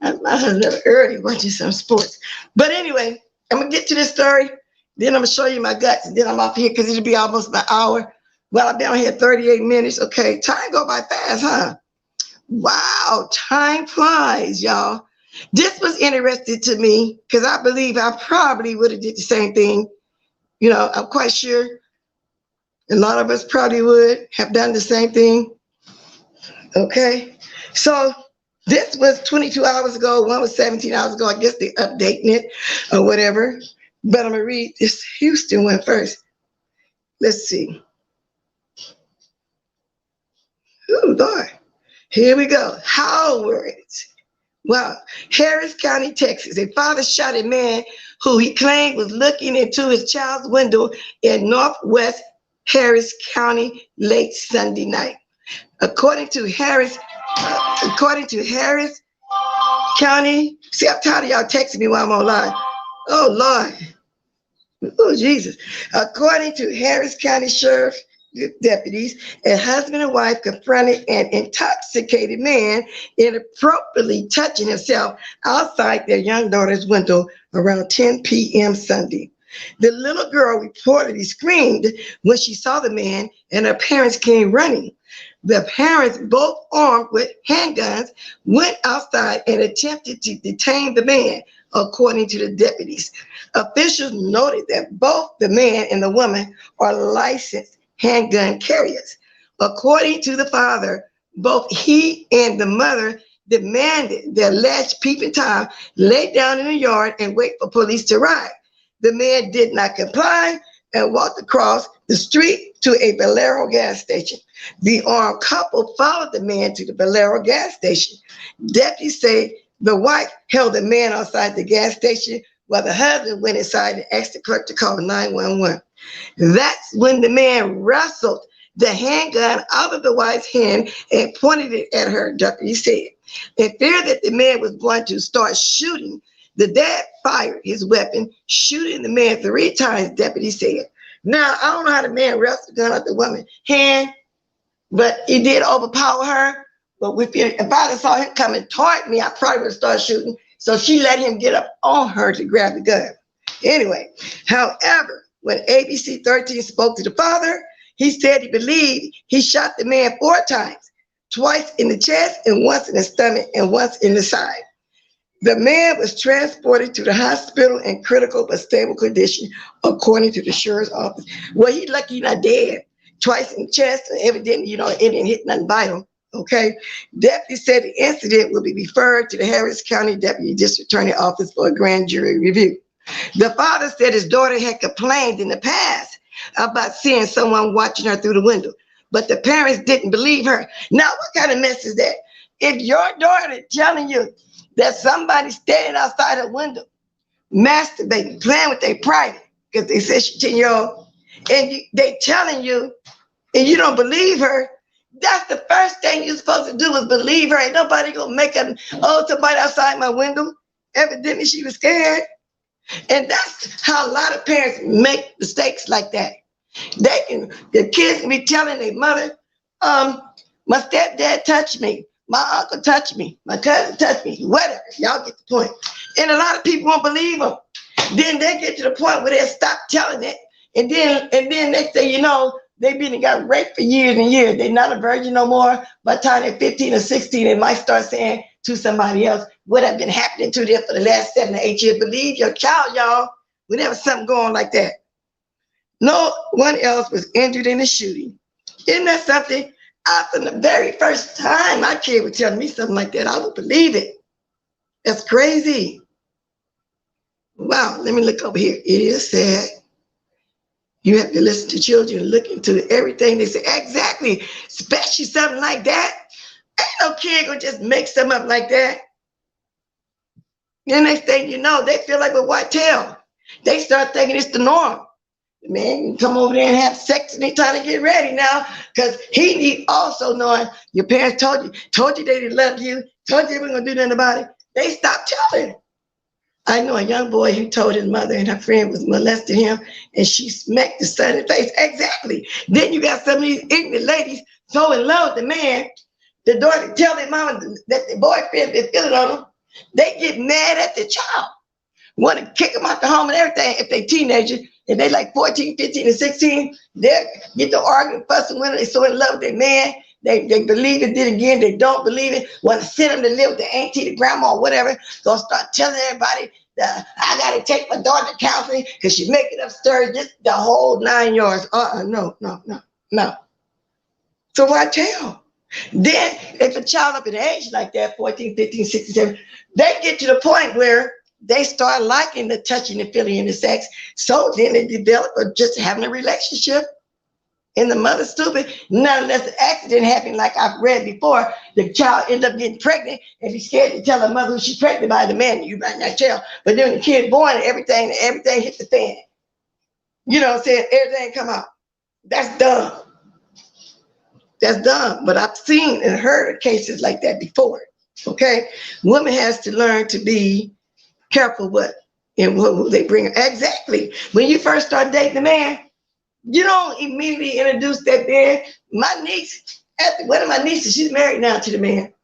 A: I was never early watching some sports. But anyway, I'm going to get to this story. Then I'm going to show you my guts. And then I'm off here because it'll be almost an hour. Well, I've been on here 38 minutes. Okay, time go by fast, huh? Wow, time flies, y'all. This was interesting to me because I believe I probably would have did the same thing. You know, I'm quite sure a lot of us probably would have done the same thing. Okay, so this was 22 hours ago. One was 17 hours ago. I guess they're updating it or whatever. But I'm going to read this Houston one first. Let's see. Oh, Lord. Here we go. Howard. Wow. Harris County, Texas. A father shot a man who he claimed was looking into his child's window in Northwest Harris County late Sunday night. According to Harris County, see, I'm tired of y'all texting me while I'm online. Oh, Lord. Oh, Jesus. According to Harris County Sheriff deputies, a husband and wife confronted an intoxicated man inappropriately touching himself outside their young daughter's window around 10 p.m. Sunday. The little girl reportedly screamed when she saw the man, and her parents came running. The parents, both armed with handguns, went outside and attempted to detain the man, according to the deputies. Officials noted that both the man and the woman are licensed handgun carriers. According to the father, both he and the mother demanded their last peeping time lay down in the yard and wait for police to arrive. The man did not comply and walked across the street to a Valero gas station. The armed couple followed the man to the Valero gas station. Deputies say the wife held the man outside the gas station while the husband went inside and asked the clerk to call 911. That's when the man wrestled the handgun out of the wife's hand and pointed it at her, deputy said. In fear that the man was going to start shooting, the dad fired his weapon, shooting the man 3 times, deputy said. Now, I don't know how the man wrestled the gun out the woman's hand, but he did overpower her. But if I saw him coming toward me, I probably would have started shooting. So she let him get up on her to grab the gun. Anyway, however, when ABC 13 spoke to the father, he said he believed he shot the man 4 times, twice in the chest and once in the stomach and once in the side. The man was transported to the hospital in critical but stable condition, according to the sheriff's office. Well, he's lucky he's not dead. Twice in the chest, and evidently, it didn't hit nothing vital. Okay. Deputy said the incident will be referred to the Harris County Deputy District Attorney Office for a grand jury review. The father said his daughter had complained in the past about seeing someone watching her through the window, but the parents didn't believe her. Now, what kind of mess is that? If your daughter telling you that somebody's standing outside her window, masturbating, playing with their private, because they said she's 10-year-old, and they telling you and you don't believe her, that's the first thing you're supposed to do is believe her. Ain't nobody gonna make a, oh, somebody outside my window. Evidently she was scared. And that's how a lot of parents make mistakes like that. The kids can be telling their mother, my stepdad touched me, my uncle touched me, my cousin touched me, whatever. Y'all get the point. And a lot of people won't believe them. Then they get to the point where they stop telling it, and then next thing you know, they been got raped for years and years. They're not a virgin no more. By the time they're 15 or 16, they might start saying to somebody else what have been happening to them for the last 7 or 8 years. Believe your child, y'all. Whenever something going like that. No one else was injured in the shooting. Isn't that something? From the very first time my kid would tell me something like that, I would believe it. That's crazy. Wow, let me look over here. It is sad. You have to listen to children, look into everything they say. Exactly, especially something like that. Ain't no kid gonna just make something up like that. The next thing you know, they feel like a white tail. They start thinking it's the norm. The man can come over there and have sex and they trying to get ready now because he need also knowing your parents told you they didn't love you, told you they weren't gonna do nothing about it. They stopped telling. I know a young boy who told his mother and her friend was molesting him and she smacked the son in the face. Exactly. Then you got some of these ignorant ladies so in love with the man, the daughter tell their mama that the boyfriend is feeling on them. They get mad at the child, want to kick them out the home and everything if they teenagers. If they like 14, 15, and 16, they get to arguing, fussing with them. They so in love with their man. They believe it, then again, they don't believe it. Want to send them to live with the auntie, the grandma, or whatever. Gonna start telling everybody that I gotta take my daughter to counseling because she's making up stories, just the whole 9 yards. No. So why tell? Then if a child up in age like that, 14, 15, 16, 17, they get to the point where they start liking the touching and feeling and the sex. So then they develop just having a relationship. And the mother's stupid, not unless the accident happened, like I've read before, the child end up getting pregnant and be scared to tell the mother who she's pregnant by. The man, you might not tell. But then the kid born and everything hit the fan. You know what I'm saying? Everything come out. That's dumb. That's dumb. But I've seen and heard cases like that before. Okay? Women has to learn to be careful what and who they bring. Exactly. When you first start dating the man, you don't immediately introduce that man. My niece, one of my nieces, she's married now to the man.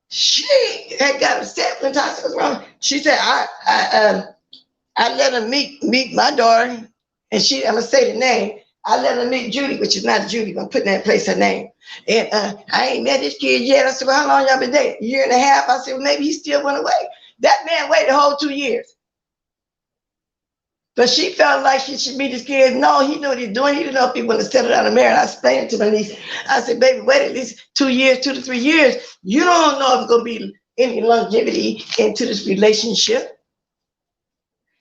A: She had got upset when I said what's wrong. She said, I let her meet my daughter, and I'm gonna say the name. I let her meet Judy, which is not Judy, but I'm putting that in place her name. And I ain't met this kid yet. I said, well, how long y'all been dating? A year and a half. I said, well, maybe he still went away. That man waited a whole 2 years. But she felt like she should meet his kids. No, he knew what he's doing. He didn't know if he wanted to settle down and marry. I explained it to my niece. I said, baby, wait at least 2 years, 2 to 3 years. You don't know if it's going to be any longevity into this relationship.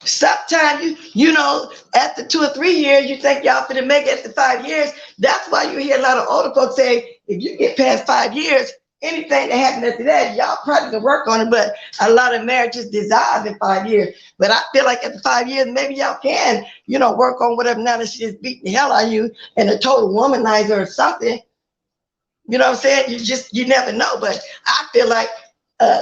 A: Sometimes, you know, after 2 or 3 years, you think y'all finna make it after 5 years. That's why you hear a lot of older folks say, if you get past 5 years, anything that happened after that, y'all probably can work on it, but a lot of marriages dissolve in 5 years. But I feel like after 5 years, maybe y'all can, you know, work on whatever. Now that she just beating the hell out of you and a total womanizer or something. You know what I'm saying? You never know. But I feel like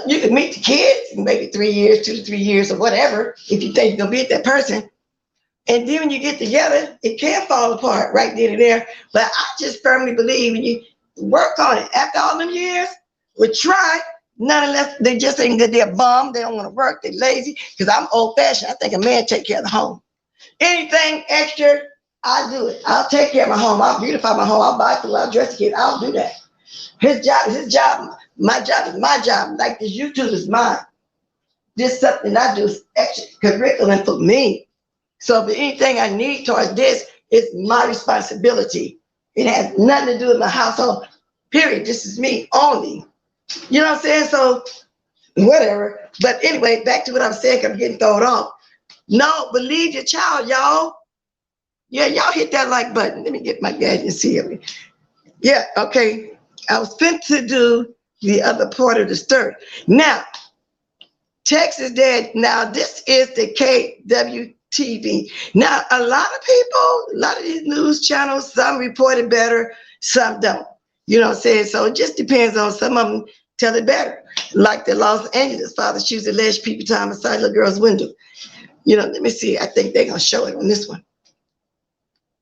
A: you can meet the kids in maybe 3 years, 2 to 3 years or whatever, if you think you're gonna be with that person. And then when you get together, it can fall apart right then and there. But I just firmly believe when you work on it after all them years, we try, nonetheless, they just ain't good. They're bummed, they don't want to work, they're lazy. Because I'm old fashioned. I think a man take care of the home. Anything extra, I do it. I'll take care of my home. I'll beautify my home. I'll buy food, I'll dress the kid. I'll do that. His job is his job. My job is my job. Like this YouTube is mine. This is something I do is extra curriculum for me. So if anything I need towards this, it's my responsibility. It has nothing to do with my household, period. This is me only. You know what I'm saying? So whatever. But anyway, back to what I'm saying, I'm getting thrown off. No, believe your child, y'all. Yeah, y'all hit that like button. Let me get my gadget and see it. Yeah, okay. I was fit to do the other part of the story. Now, Texas Dad, now this is the KW TV. Now, a lot of people, a lot of these news channels, some report it better, some don't. You know what I'm saying? So it just depends on, some of them tell it better. Like the Los Angeles father shoots alleged peeping Tom inside little girl's window. You know, let me see. I think they're going to show it on this one.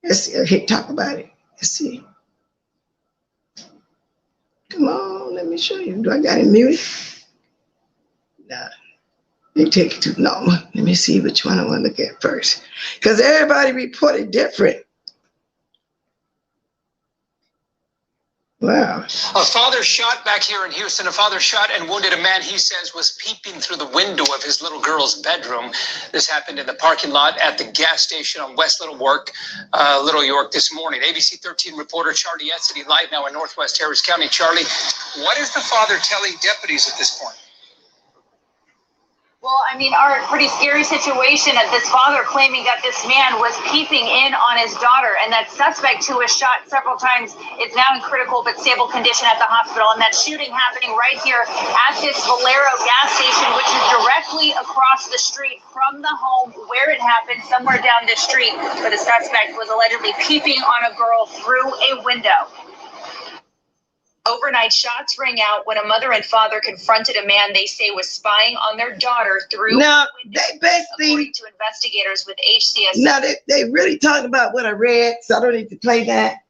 A: Let's see. Here, talk about it. Let's see. Come on, let me show you. Do I got it muted? Nah. They take it too long. Let me see which one I want to look at first. Because everybody reported different. Wow.
D: A father shot back here in Houston. A father shot and wounded a man he says was peeping through the window of his little girl's bedroom. This happened in the parking lot at the gas station on West Little York this morning. ABC 13 reporter Charlie Etzity live now in Northwest Harris County. Charlie, what is the father telling deputies at this point?
E: Well, I mean, our pretty scary situation of this father claiming that this man was peeping in on his daughter, and that suspect who was shot several times is now in critical but stable condition at the hospital. And that shooting happening right here at this Valero gas station, which is directly across the street from the home where it happened, somewhere down the street, where the suspect was allegedly peeping on a girl through a window. Overnight, shots rang out when a mother and father confronted a man they say was spying on their daughter through
A: Now,
E: a window,
A: they basically,
E: according to investigators with HCS.
A: now they really talking about what I read, so I don't need to play that.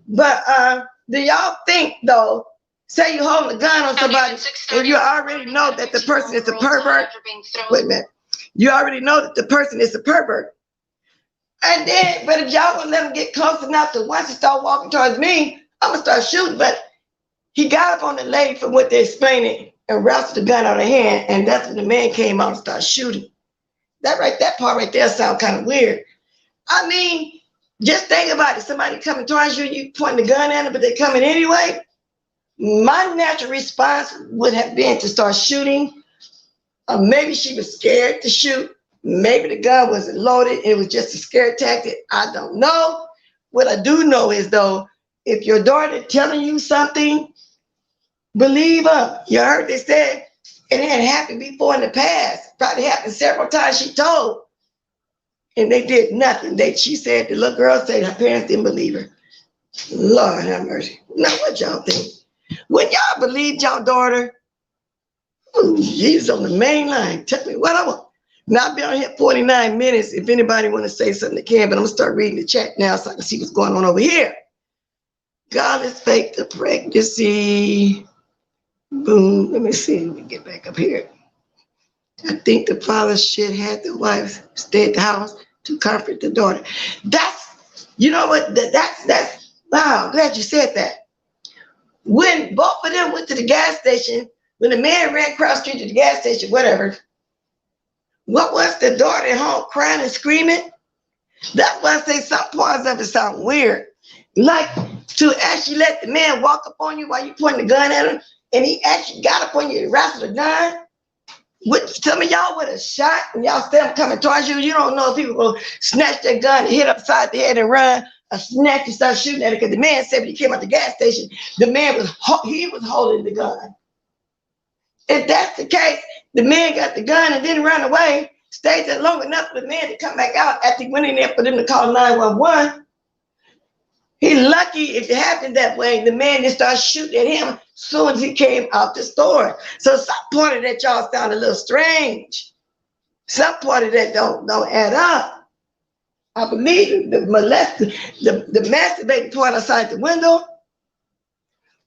A: But do y'all think, though, say you hold a gun on somebody and you already know that the person is a pervert? Wait a minute. You already know that the person is a pervert. And then, but if y'all gonna let him get close enough to once he start walking towards me, I'm gonna start shooting. But he got up on the lady from what they explaining and wrestled the gun out of her hand, and that's when the man came out and started shooting. That part right there sounds kind of weird. I mean, just think about it. Somebody coming towards you, you pointing the gun at them, but they're coming anyway. My natural response would have been to start shooting. Maybe she was scared to shoot. Maybe the gun wasn't loaded. It was just a scare tactic. I don't know. What I do know is, though, if your daughter telling you something, believe her. You heard they said it had happened before in the past. Probably happened several times, she told. And they did nothing. She said, the little girl said her parents didn't believe her. Lord have mercy. Now what y'all think? When y'all believed y'all daughter, ooh, Jesus on the main line. Tell me what I want. Now I've been on here 49 minutes. If anybody want to say something, they can, but I'm gonna start reading the chat now so I can see what's going on over here. God is fake the pregnancy. Boom. Let me see. Let me get back up here. I think the father should have the wife stay at the house to comfort the daughter. That's, you know what? That's wow. I'm glad you said that. When both of them went to the gas station, when the man ran across the street to the gas station, whatever, what was the daughter at home crying and screaming? That's why I say some parts of it sound weird. Like to actually let the man walk up on you while you pointing the gun at him, and he actually got up on you and wrestled the gun. Some of y'all would have shot and y'all see him coming towards you. You don't know if people will snatch that gun and hit upside the head and run, or snatch and start shooting at it. Because the man said when he came out the gas station, the man was holding the gun. If that's the case, the man got the gun and didn't run away, stayed there long enough for the man to come back out after he went in there for them to call 911. He's lucky if it happened that way. The man just started shooting at him as soon as he came out the store. So some part of that y'all sound a little strange. Some part of that don't add up. I believe the masturbating part outside the window,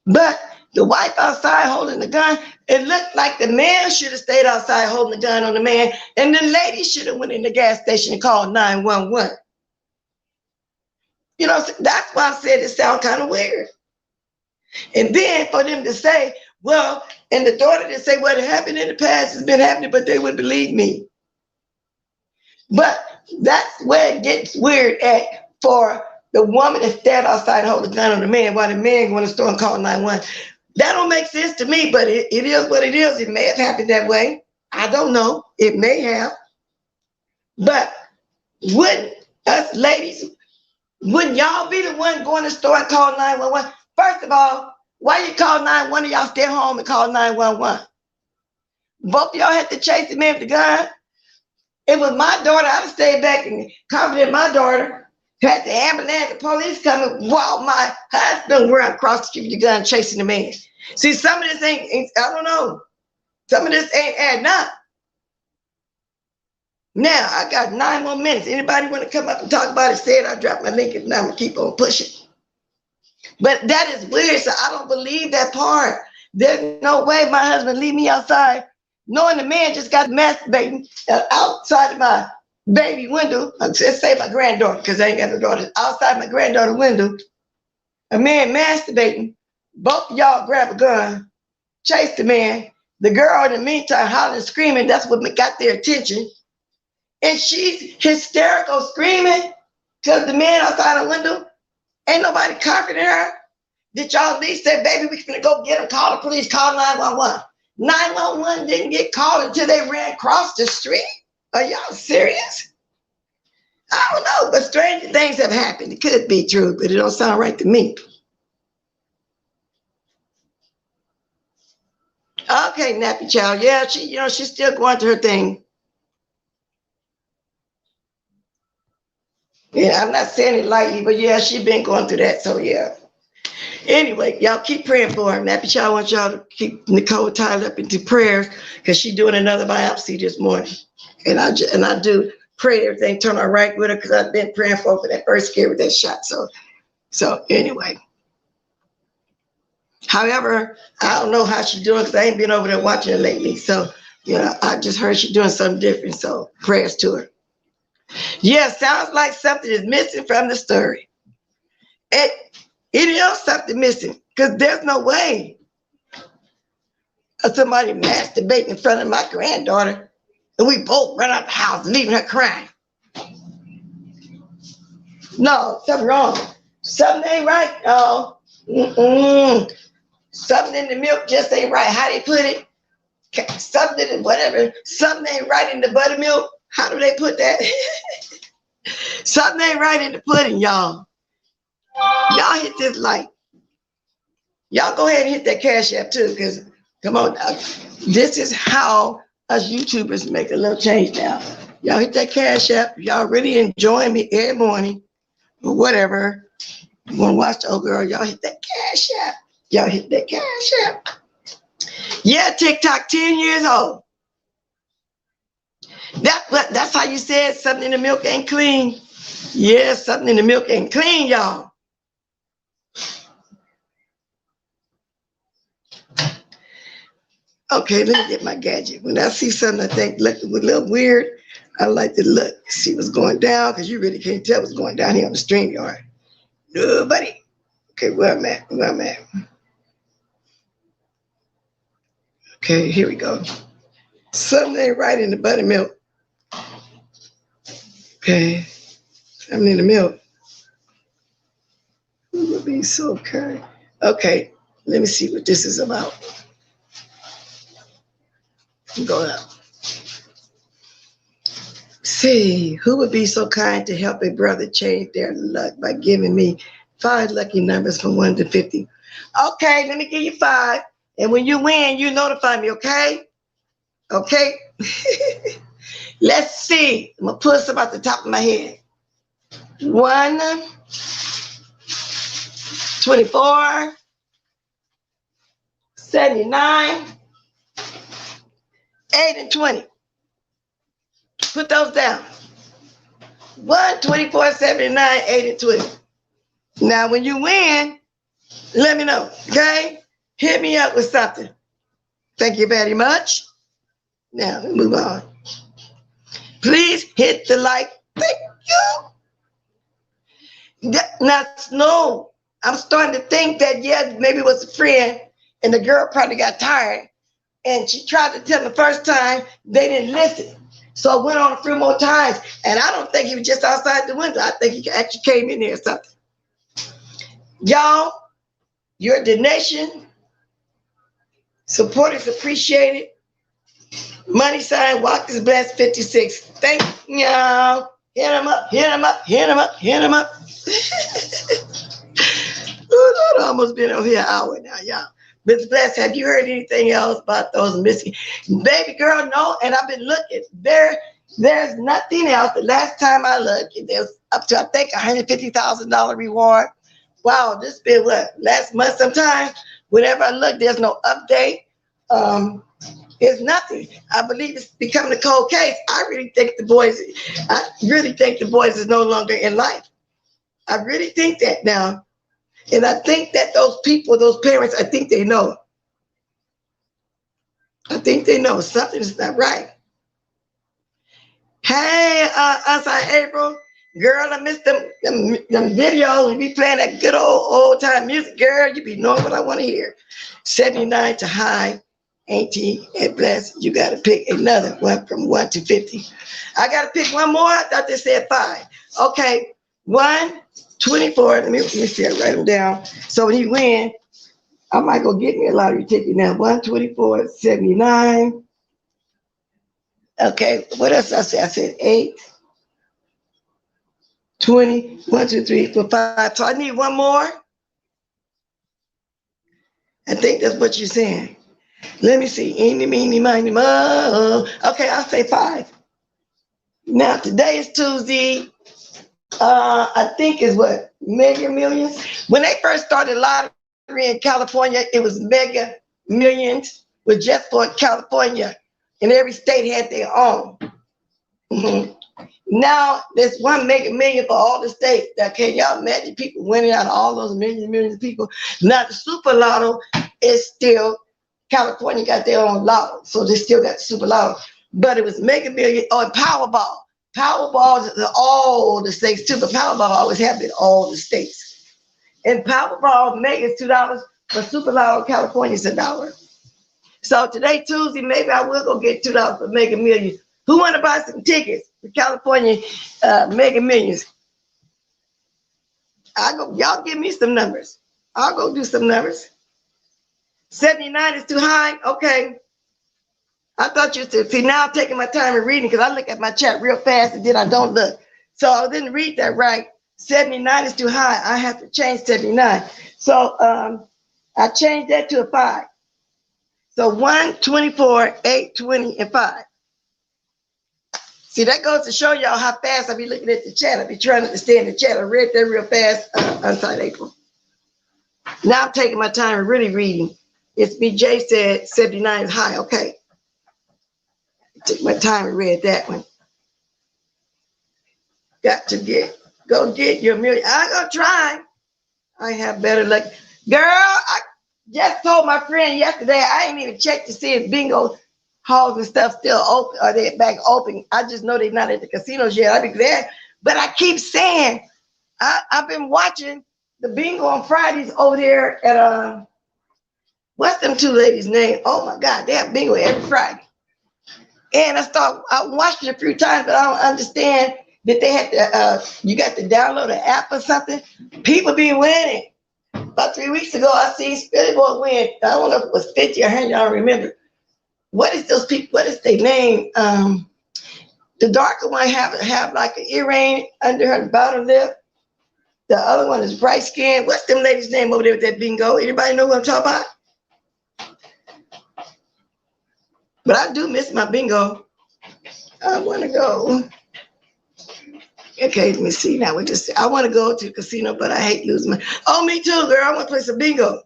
A: but the wife outside holding the gun, it looked like the man should have stayed outside holding the gun on the man, and the lady should have went in the gas station and called 911. You know, that's why I said it sounds kind of weird. And then for them to say, well, and the daughter to say what happened in the past has been happening, but they wouldn't believe me. But that's where it gets weird at for the woman to stand outside holding the gun on the man while the man going to the store and call 911. That don't make sense to me, but it is what it is. It may have happened that way. I don't know. It may have. But wouldn't us ladies, wouldn't y'all be the one going to the store and call 911? First of all, why you call 911 and y'all stay home and call 911? Both of y'all had to chase the man with the gun. It was my daughter. I'd have stayed back and confident my daughter. Had the ambulance, the police coming while my husband ran across the street with the gun chasing the man. See, some of this ain't, I don't know. Some of this ain't adding up. Now, I got 9 more minutes. Anybody want to come up and talk about it? Say it. I'll drop my link and I'm going to keep on pushing. But that is weird, so I don't believe that part. There's no way my husband leave me outside knowing the man just got masturbating outside of my baby window. Let's say my granddaughter, because I ain't got no daughter. Outside my granddaughter window, a man masturbating. Both of y'all grab a gun, chase the man. The girl in the meantime hollering, screaming. That's what got their attention. And she's hysterical, screaming because the man outside the window. Ain't nobody comforting her. Did y'all at least say, baby, we finna go get him, call the police, call 911. 911 didn't get called until they ran across the street. Are y'all serious? I don't know, but stranger things have happened. It could be true, but it don't sound right to me. Okay, Nappy Child. Yeah, she's still going to her thing. Yeah, I'm not saying it lightly, but yeah, she's been going through that, so yeah. Anyway, y'all keep praying for her. Nappy Child wants y'all to keep Nicole tied up into prayers because she's doing another biopsy this morning. And I do pray everything turn out right with her because I've been praying for her for that first scare with that shot. So anyway. However, I don't know how she's doing because I ain't been over there watching her lately. So, I just heard she's doing something different. So prayers to her. Yeah, sounds like something is missing from the story. It is something missing because there's no way of somebody masturbating in front of my granddaughter and we both run out the house leaving her crying. No, something wrong. Something ain't right. Oh, something in the milk just ain't right. How they put it? Something in whatever. Something ain't right in the buttermilk. How do they put that? Something ain't right in the pudding, y'all. Y'all hit this like. Y'all go ahead and hit that Cash App too, because come on now. This is how us YouTubers make a little change now. Y'all hit that Cash App. Y'all really enjoying me every morning or whatever. You want to watch the old girl, y'all hit that Cash App. Y'all hit that Cash App. Yeah, TikTok, 10 years old. That's how you said something in the milk ain't clean. Yeah, something in the milk ain't clean, y'all. Okay, let me get my gadget. When I see something I think look a little weird, I like to look, see what's going down, because you really can't tell what's going down here on the StreamYard. Nobody. Okay, where I'm at. Okay, here we go. Something ain't right in the buttermilk. Okay, something in the milk. Who would be so kind? Okay, let me see what this is about. Go out. See, who would be so kind to help a brother change their luck by giving me 5 lucky numbers from 1 to 50? Okay, let me give you 5. And when you win, you notify me, okay? Okay? Let's see. I'm going to put some at the top of my head. 1, 24, 79, 8, and 20. Put those down. 1, 24, 79, 8, and 20. Now, when you win, let me know, okay? Hit me up with something. Thank you very much. Now, let's move on. Please hit the like. Thank you. Now, Snow, I'm starting to think that, yeah, maybe it was a friend, and the girl probably got tired, and she tried to tell the first time, they didn't listen. So I went on a few more times, and I don't think he was just outside the window. I think he actually came in there or something. Y'all, your donation, support is appreciated. Money sign, walk is blessed, 56. Thank y'all. Hit him up, hit him up, hit him up, hit him up. Ooh, Lord, almost been over here an hour now, y'all. Ms. Bless, have you heard anything else about those missing? Baby girl, no, and I've been looking. There's nothing else. The last time I looked, there's up to, I think, $150,000 reward. Wow, this been what, last month sometime? Whenever I look, there's no update. It's nothing. I believe it's becoming a cold case. I really think the boys is no longer in life. I really think that now. And I think that those people, those parents, I think they know. I think they know something is not right. Hey, outside April, girl, I missed them videos and be playing that good old time music. Girl, you be knowing what I want to hear. 79 to high, Auntie and bless. You got to pick another one from 1 to 50. I got to pick one more. I thought they said 5. Okay, 1, 24. Let me see. I write them down. So when you win, I might go get me a lottery ticket now. 1, 24, 79. Okay, what else I said? I said 8, 20, 1, 2, 3, 4, 5. So I need one more. I think that's what you're saying. Let me see. Eeny, meeny, miny, mo. Okay, I'll say 5. Now, today is Tuesday. I think is what? Mega Millions? When they first started lottery in California, it was Mega Millions, was just for California. And every state had their own. Now, there's one Mega Million for all the states. Now, can y'all imagine people winning out of all those millions of people? Now, the Super Lotto is still, California got their own lotto, so they still got the Super Lotto. But it was Mega Million, and Powerball. Powerball is all the states too, but Powerball always have been all the states. And Powerball Mega is $2, but Super Lotto California is $1. So today, Tuesday, maybe I will go get $2 for Mega Millions. Who want to buy some tickets for California Mega Millions? Y'all give me some numbers. I'll go do some numbers. 79 is too high. Okay. I thought you said, see, now I'm taking my time and reading because I look at my chat real fast and then I don't look. So I didn't read that right. 79 is too high. I have to change 79. So I changed that to a 5. So 1, 24, 8, 20, and 5. See, that goes to show y'all how fast I be looking at the chat. I be trying to understand the chat. I read that real fast outside April. Now I'm taking my time and really reading. It's BJ said 79 is high. Okay. Took my time and read that one. Got to go get your million. I'm gonna try. I have better luck. Girl, I just told my friend yesterday, I ain't even checked to see if bingo halls and stuff still open. Are they back open? I just know they're not at the casinos yet. I'd be glad. But I keep saying, I've been watching the bingo on Fridays over there at what's them two ladies' name? Oh my God, they have bingo every Friday. And I watched it a few times, but I don't understand that they had to, you got to download an app or something. People be winning. About 3 weeks ago, I seen Spilly Boy win. I don't know if it was 50 or 100, I don't remember. What is those people, what is their name? The darker one have like an earring under her bottom lip. The other one is bright skin. What's them ladies' name over there with that bingo? Anybody know what I'm talking about? But I do miss my bingo. I want to go. Okay, let me see now. I want to go to the casino, but I hate losing my. Oh, me too, girl. I want to play some bingo.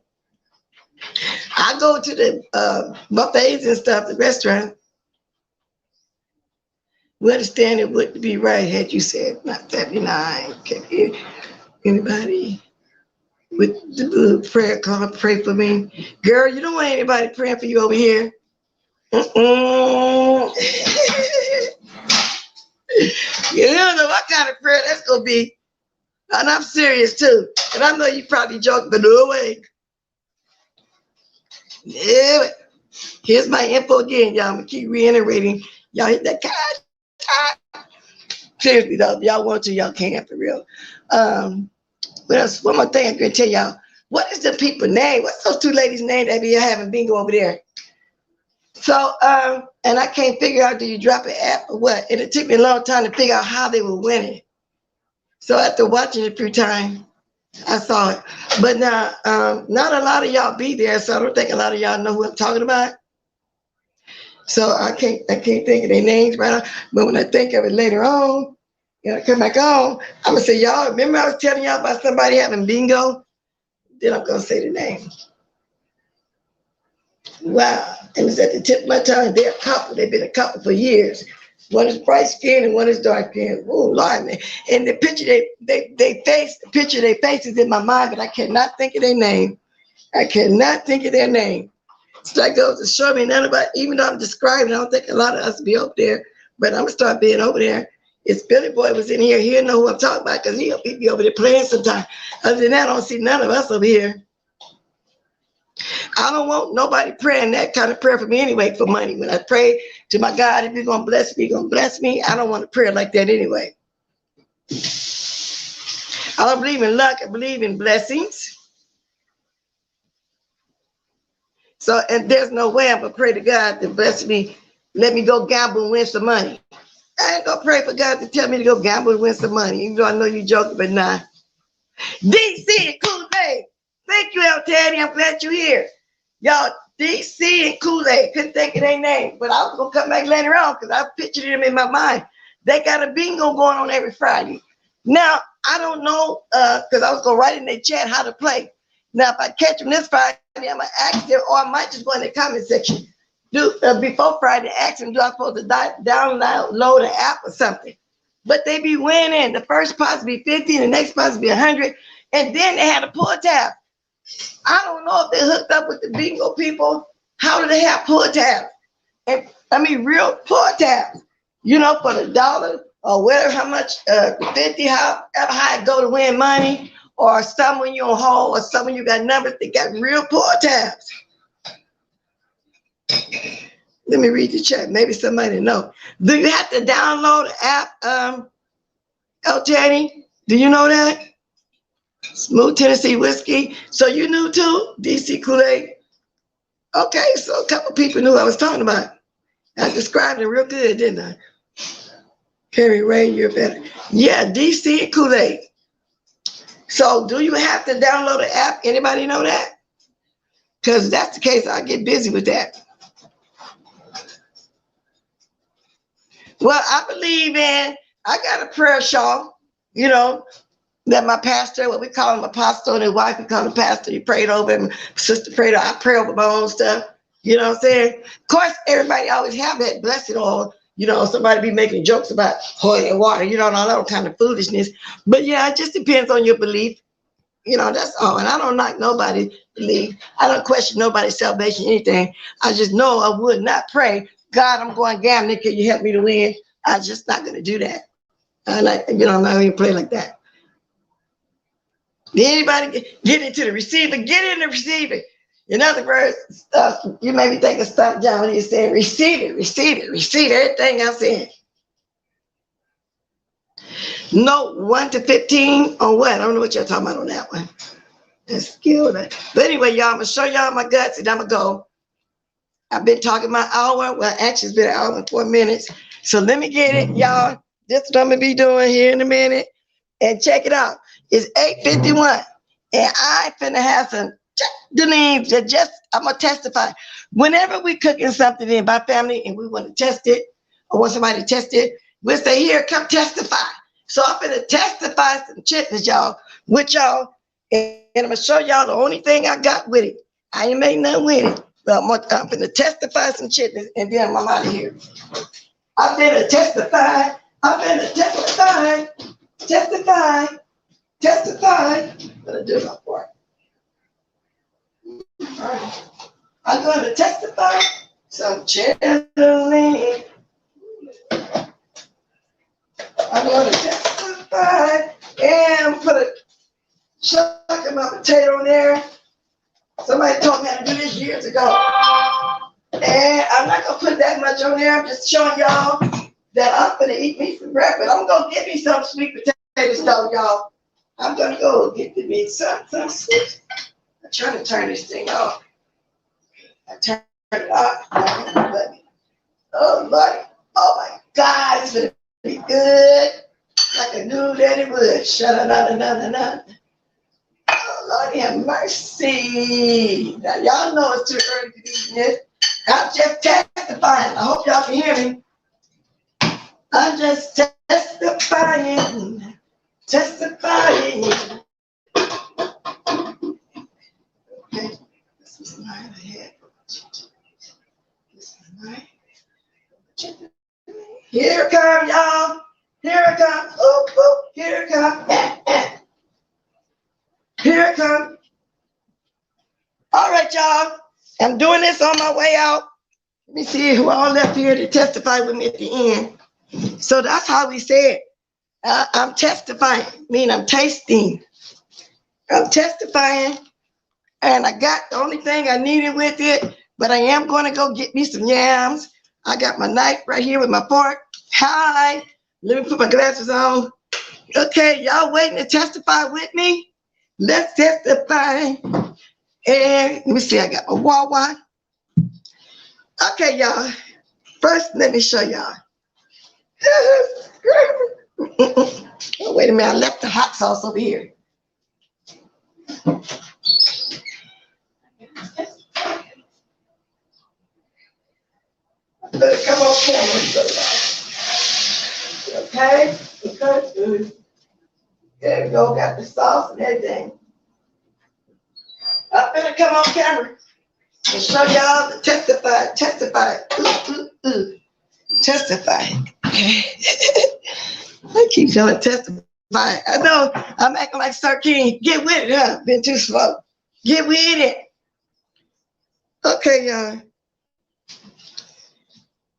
A: I go to the buffets and stuff, the restaurant. We understand it would be right had you said not 79. Okay. Anybody with the prayer call, pray for me. Girl, you don't want anybody praying for you over here. You don't know what kind of prayer that's gonna be. And I'm serious too. And I know you probably joking, but no way. Yeah. Here's my info again, y'all. I'm gonna keep reiterating. Y'all hit that card. Seriously though, if y'all want to, y'all can for real. What else? One more thing I'm gonna tell y'all. What is the people name? What's those two ladies' name that be having bingo over there? So, and I can't figure out, do you drop an app or what? And it took me a long time to figure out how they were winning. So after watching it a few times, I saw it. But now, not a lot of y'all be there, so I don't think a lot of y'all know who I'm talking about. So I can't think of their names right now. But when I think of it later on, come back on, I'm gonna say, y'all, remember I was telling y'all about somebody having bingo? Then I'm gonna say the name. Wow. And it's at the tip of my tongue. They're a couple. They've been a couple for years. One is bright skinned and one is dark skinned. Oh, Lord. And the picture the picture of their faces in my mind, but I cannot think of their name. I cannot think of their name. So that goes to show me none about, even though I'm describing, I don't think a lot of us be up there, but I'm gonna start being over there. If Billy Boy was in here, he'll know who I'm talking about because he'll be over there playing sometime. Other than that, I don't see none of us over here. I don't want nobody praying that kind of prayer for me anyway for money. When I pray to my God, if you're gonna bless me, you're gonna bless me. I don't want a prayer like that anyway. I don't believe in luck, I believe in blessings. So, and there's no way I'm gonna pray to God to bless me, let me go gamble and win some money. I ain't gonna pray for God to tell me to go gamble and win some money, even though I know you're joking, but nah. DC and Kool-Aid. Thank you, El Teddy. I'm glad you're here. Y'all, DC and Kool-Aid. Couldn't think of their name, but I was gonna come back later on because I pictured them in my mind. They got a bingo going on every Friday. Now, I don't know, because I was gonna write in the chat how to play. Now, if I catch them this Friday, I'm gonna ask them, or I might just go in the comment section. Before Friday, ask them, do I supposed to download an app or something? But they be winning. The first pot be 50, the next pot be 100, and then they had a pull tab. I don't know if they hooked up with the bingo people. How do they have pull tabs? And I mean, real pull tabs. You know, for the dollar or whatever, how much, 50, however high it go to win money, or some when you're on hold, or some when you got numbers. They got real pull tabs. Let me read the chat. Maybe somebody know. Do you have to download the app, El Teddy? Do you know that? Smooth Tennessee Whiskey. So you knew too, DC Kool-Aid? Okay, so a couple people knew I was talking about. I described it real good, didn't I? Perry Ray, you're better. Yeah, DC and Kool-Aid. So do you have to download an app? Anybody know that? Because if that's the case, I'll get busy with that. Well, I believe in, I got a prayer shawl, you know, that my pastor, what we call him apostle, and his wife, we call him pastor. He prayed over him, sister prayed over, I pray over my own stuff. You know what I'm saying? Of course, everybody always have that blessed oil. You know, somebody be making jokes about holy water, you know, and all that kind of foolishness. But yeah, it just depends on your belief. You know, that's all. And I don't knock nobody's belief. I don't question nobody's salvation, anything. I just know I would not pray, God, I'm going gambling. Can you help me to win? I'm just not going to do that. I'm not going to pray like that. Did anybody get into the receiver? Get in the receiver. In other words, you may be thinking, stop John when he's saying, receive it, receive it, receive everything I'm saying. No, 1 to 15 on what? I don't know what you're talking about on that one. That's skill. But anyway, y'all, I'm going to show y'all my guts and I'm going to go. I've been talking my hour. Well, actually, it's been an hour and 4 minutes. So let me get it, y'all. This is what I'm going to be doing here in a minute. And check it out. It's 8:51. And I finna have some the names that just, I'm going to testify. Whenever we cooking something in my family and we want to test it, or want somebody to test it, we'll say, here, come testify. So I'm going to testify some chitlins, y'all, with y'all. And I'm going to show y'all the only thing I got with it. I ain't made nothing with it. But I'm going to testify some chitlins and then I'm out of here. I'm going to testify. I'm going to testify. Testify. Testify. I'm going to do my part. All right. I'm going to testify some chitlins. I'm going to testify and put a chunk of my potato in there. Somebody told me how to do this years ago. And I'm not going to put that much on there. I'm just showing y'all that I'm going to eat me some breakfast. I'm going to get me some sweet potato stuff, y'all. I'm going to go get me some sweet. I'm trying to turn this thing off. I turn it off. Oh, Lord. Oh, my God. It's going to be good. Like I knew that it would. Shut-a-na-na-na-na-na. Oh, Lord, have mercy. Now, y'all know it's too early to be eating this. I'm just testifying. I hope y'all can hear me. I'm just testifying. Okay, this is mine ahead. This is mine. Here it comes, y'all. Here it comes. Oop, oop. Here it comes. Here it comes. All right, y'all. I'm doing this on my way out. Let me see who all left here to testify with me at the end. So that's how we say it. I'm testifying, meaning I'm tasting. I'm testifying, and I got the only thing I needed with it, but I am going to go get me some yams. I got my knife right here with my fork. Hi, let me put my glasses on. Okay, y'all waiting to testify with me? Let's testify. And let me see, I got my Wawa. Okay, y'all. First, let me show y'all. Oh, wait a minute, I left the hot sauce over here. Better come on camera. Okay, okay. There we go, got the sauce and everything. I better come on camera and show y'all the testify. Testify. I keep showing testify. I know I'm acting like Sir King. Get with it, huh? Been too slow. Get with it. Okay, y'all.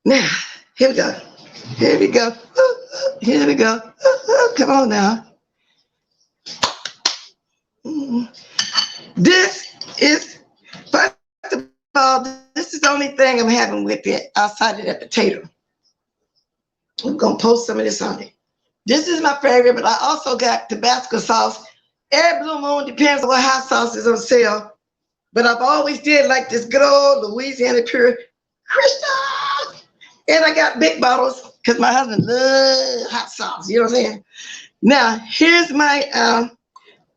A: Now, here we go. Here we go. Here we go. Come on now. This is, first of all, this is the only thing I'm having with it outside of that potato. I'm going to post some of this on it. This is my favorite, but I also got Tabasco sauce. Every blue moon depends on what hot sauce is on sale. But I've always did like this good old Louisiana Pure Crystal. And I got big bottles because my husband loves hot sauce. You know what I'm saying? Now, here's my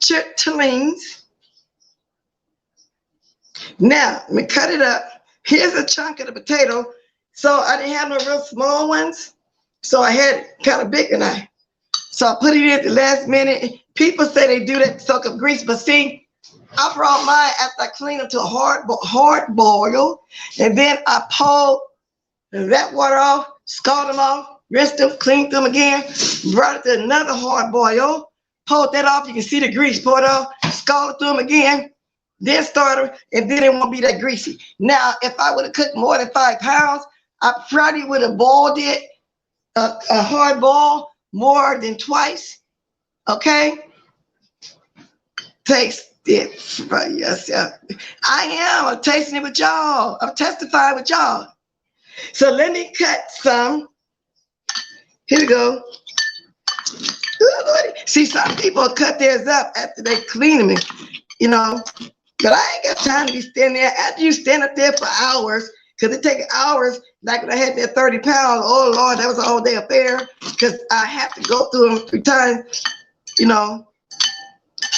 A: chitterlings. Now, let me cut it up. Here's a chunk of the potato. So I didn't have no real small ones. So I had kind of big and so I put it in at the last minute. People say they do that to soak up grease, but see, I brought mine after I cleaned them to a hard boil. And then I pulled that water off, scalded them off, rinsed them, cleaned them again, brought it to another hard boil, pulled that off. You can see the grease poured off, scalded them again, then started, and then it won't be that greasy. Now, if I would have cooked more than 5 pounds, I probably would have boiled it a hard boil more than twice. Okay? Taste it for yourself. I'm tasting it with y'all. I'm testifying with y'all. So let me cut some. Here we go. See, some people cut theirs up after they clean them, you know. But I ain't got time to be standing there. After you stand up there for hours, because it takes hours. Like when I had that 30 pounds, oh Lord, that was a whole day affair. Because I have to go through them 3 times, you know.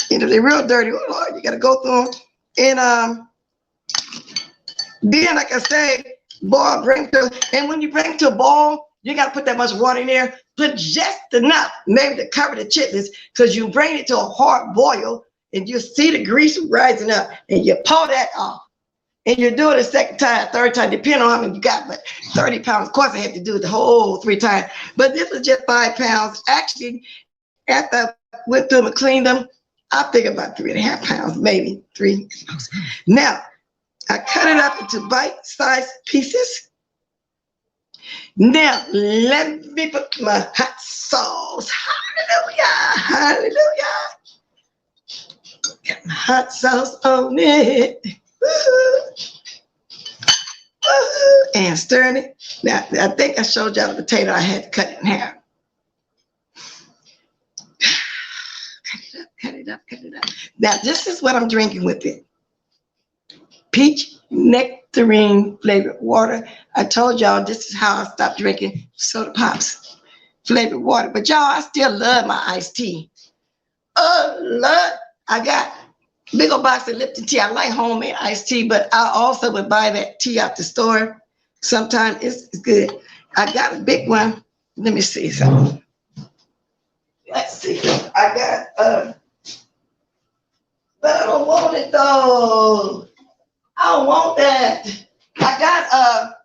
A: And if they're real dirty, oh Lord, you got to go through them. And then, like I say, boil, and when you bring it to a boil, you got to put that much water in there. Put just enough, maybe to cover the chitlins, because you bring it to a hard boil, and you see the grease rising up, and you pull that off. And you do it a second time, third time, depending on how many you got, but 30 pounds. Of course, I had to do it the whole 3 times. But this was just 5 pounds. Actually, after I went through them and cleaned them, I think about 3.5 pounds, maybe 3. Now, I cut it up into bite-sized pieces. Now, let me put my hot sauce. Hallelujah, hallelujah. Got my hot sauce on it. And stirring it. Now, I think I showed y'all the potato. I had to cut it in half. Cut it up. Now, this is what I'm drinking with it. Peach nectarine flavored water. I told y'all this is how I stopped drinking soda pops. Flavored water. But y'all, I still love my iced tea. Oh, Lord. I got a big old box of Lipton tea. I like homemade iced tea, but I also would buy that tea out the store. Sometimes it's good. I got a big one. Let me see something. Let's see. I got but I don't want it though. I don't want that. I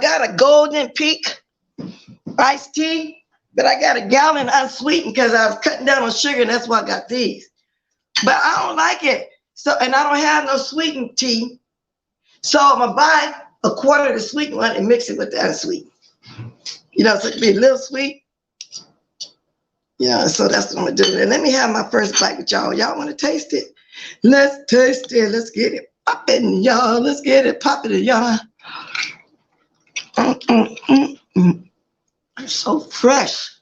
A: got a Golden Peak iced tea, but I got a gallon unsweetened because I was cutting down on sugar, and that's why I got these. But I don't like it. So, and I don't have no sweetened tea. So I'm gonna buy a quarter of the sweet one and mix it with the unsweetened. You know, so it can be a little sweet. Yeah, so that's what I'm gonna do. And let me have my first bite with y'all. Y'all wanna taste it? Let's taste it. Let's get it popping, y'all. Let's get it popping, y'all. It's so fresh.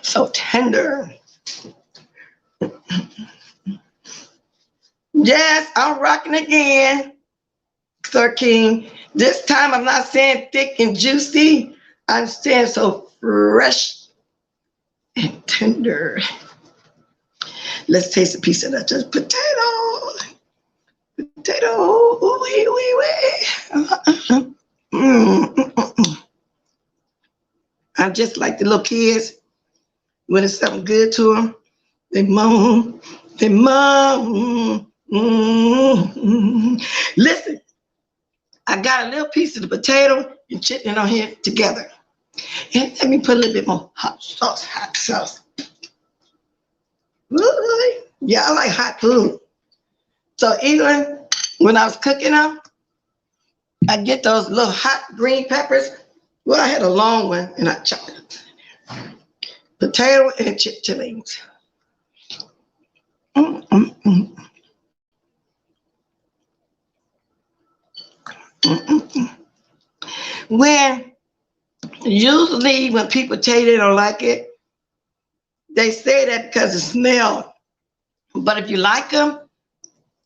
A: So tender. Yes, I'm rocking again, Sir King. This time I'm not saying thick and juicy. I'm saying so fresh and tender. Let's taste a piece of that. Just potato. I'm just like the little kids. When it's something good to them, they moan. They moan. Listen, I got a little piece of the potato and chicken on here together. And let me put a little bit more hot sauce. Ooh, yeah, I like hot food. So even when I was cooking them, I get those little hot green peppers. Well, I had a long one and I chopped it. Potato and chitlins. When usually when people tell you they don't like it, they say that because of smell. But if you like them,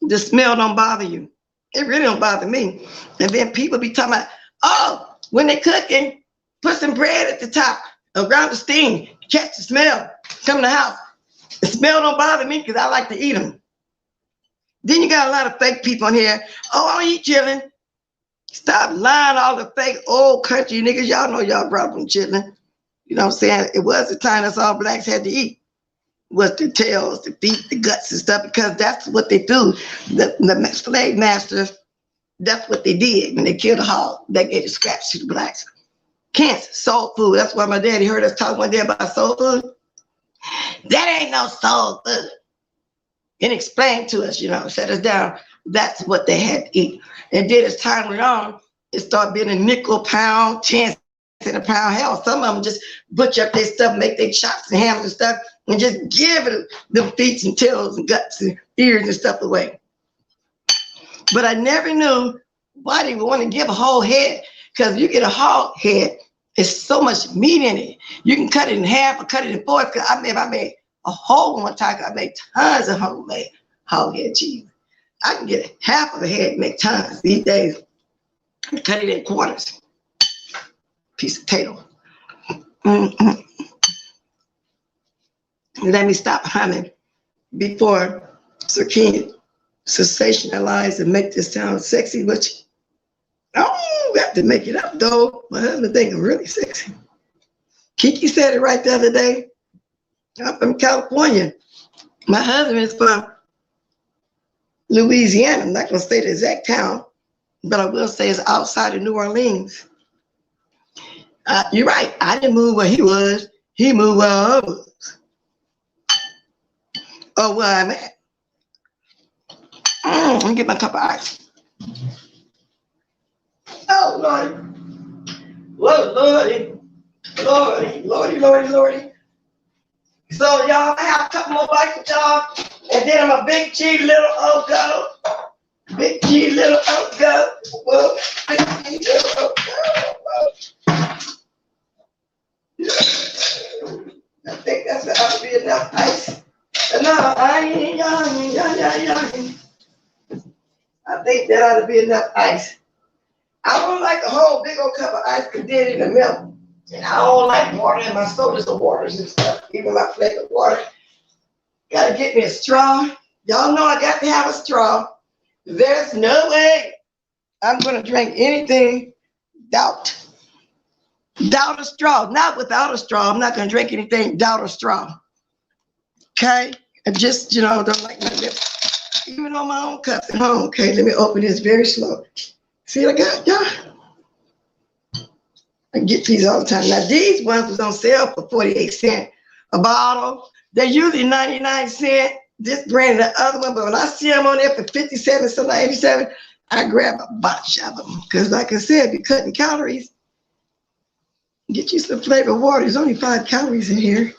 A: the smell don't bother you. It really don't bother me. And then people be talking about, oh, when they're cooking, put some bread at the top around the steam, catch the smell, come in the house. The smell don't bother me because I like to eat them. Then you got a lot of fake people in here. Oh, I don't eat chillin'. Stop lying, all the fake old country niggas. Y'all know y'all brought from chillin'. You know what I'm saying? It was the time that's all blacks had to eat. Was the tails, the feet, the guts and stuff, because that's what they do. The slave masters, that's what they did when they killed a hog. They gave the scraps to the blacks. Cancer, soul food. That's why my daddy heard us talk one day about soul food. That ain't no soul food. And explained to us, you know, shut us down. That's what they had to eat. And then as time went on, it started being a nickel pound, 10 cents a pound. Hell, some of them just butcher up their stuff, make their chops and hams and stuff, and just give it the feet and tails and guts and ears and stuff away. But I never knew why they would want to give a whole head, because you get a hog head, there's so much meat in it. You can cut it in half or cut it in four. Because I made a whole one time. I made tons of homemade hog head cheese. I can get half of a head and make tons these days. Cut it in quarters. Piece of potato. Let me stop humming before Sir King sensationalize and make this sound sexy, which I don't have to make it up though. My husband think I'm really sexy. Kiki said it right the other day. I'm from California. My husband is from Louisiana. I'm not gonna say the exact town, but I will say it's outside of New Orleans. You're right. I didn't move where he was. He moved where I was. Oh, where I'm at. Let me get my cup of ice. Oh, Lordy. Whoa, Lordy. Lordy. So, y'all, I have a couple more bites with y'all. And then I'm a big G little old goat. Big G little old goat. Whoa, big G little old goat. Yeah. I think that's ought to be enough ice. No, I think that ought to be enough ice. I don't like a whole big old cup of ice because then it'll melt. And I don't like water in my sodas or waters and stuff, even my flavored water. Gotta get me a straw. Y'all know I got to have a straw. There's no way I'm going to drink anything without a straw. Not without a straw. I'm not going to drink anything without a straw. Okay? I just, don't like my lips. Even on my own cups at home. Okay, let me open this very slow. See what I got, y'all? I get these all the time. Now, these ones was on sale for 48 cents a bottle. They're usually 99 cents. This brand and the other one, but when I see them on there for 57, something like 87, I grab a bunch of them. Because like I said, you're cutting calories. Get you some flavored water. There's only 5 calories in here.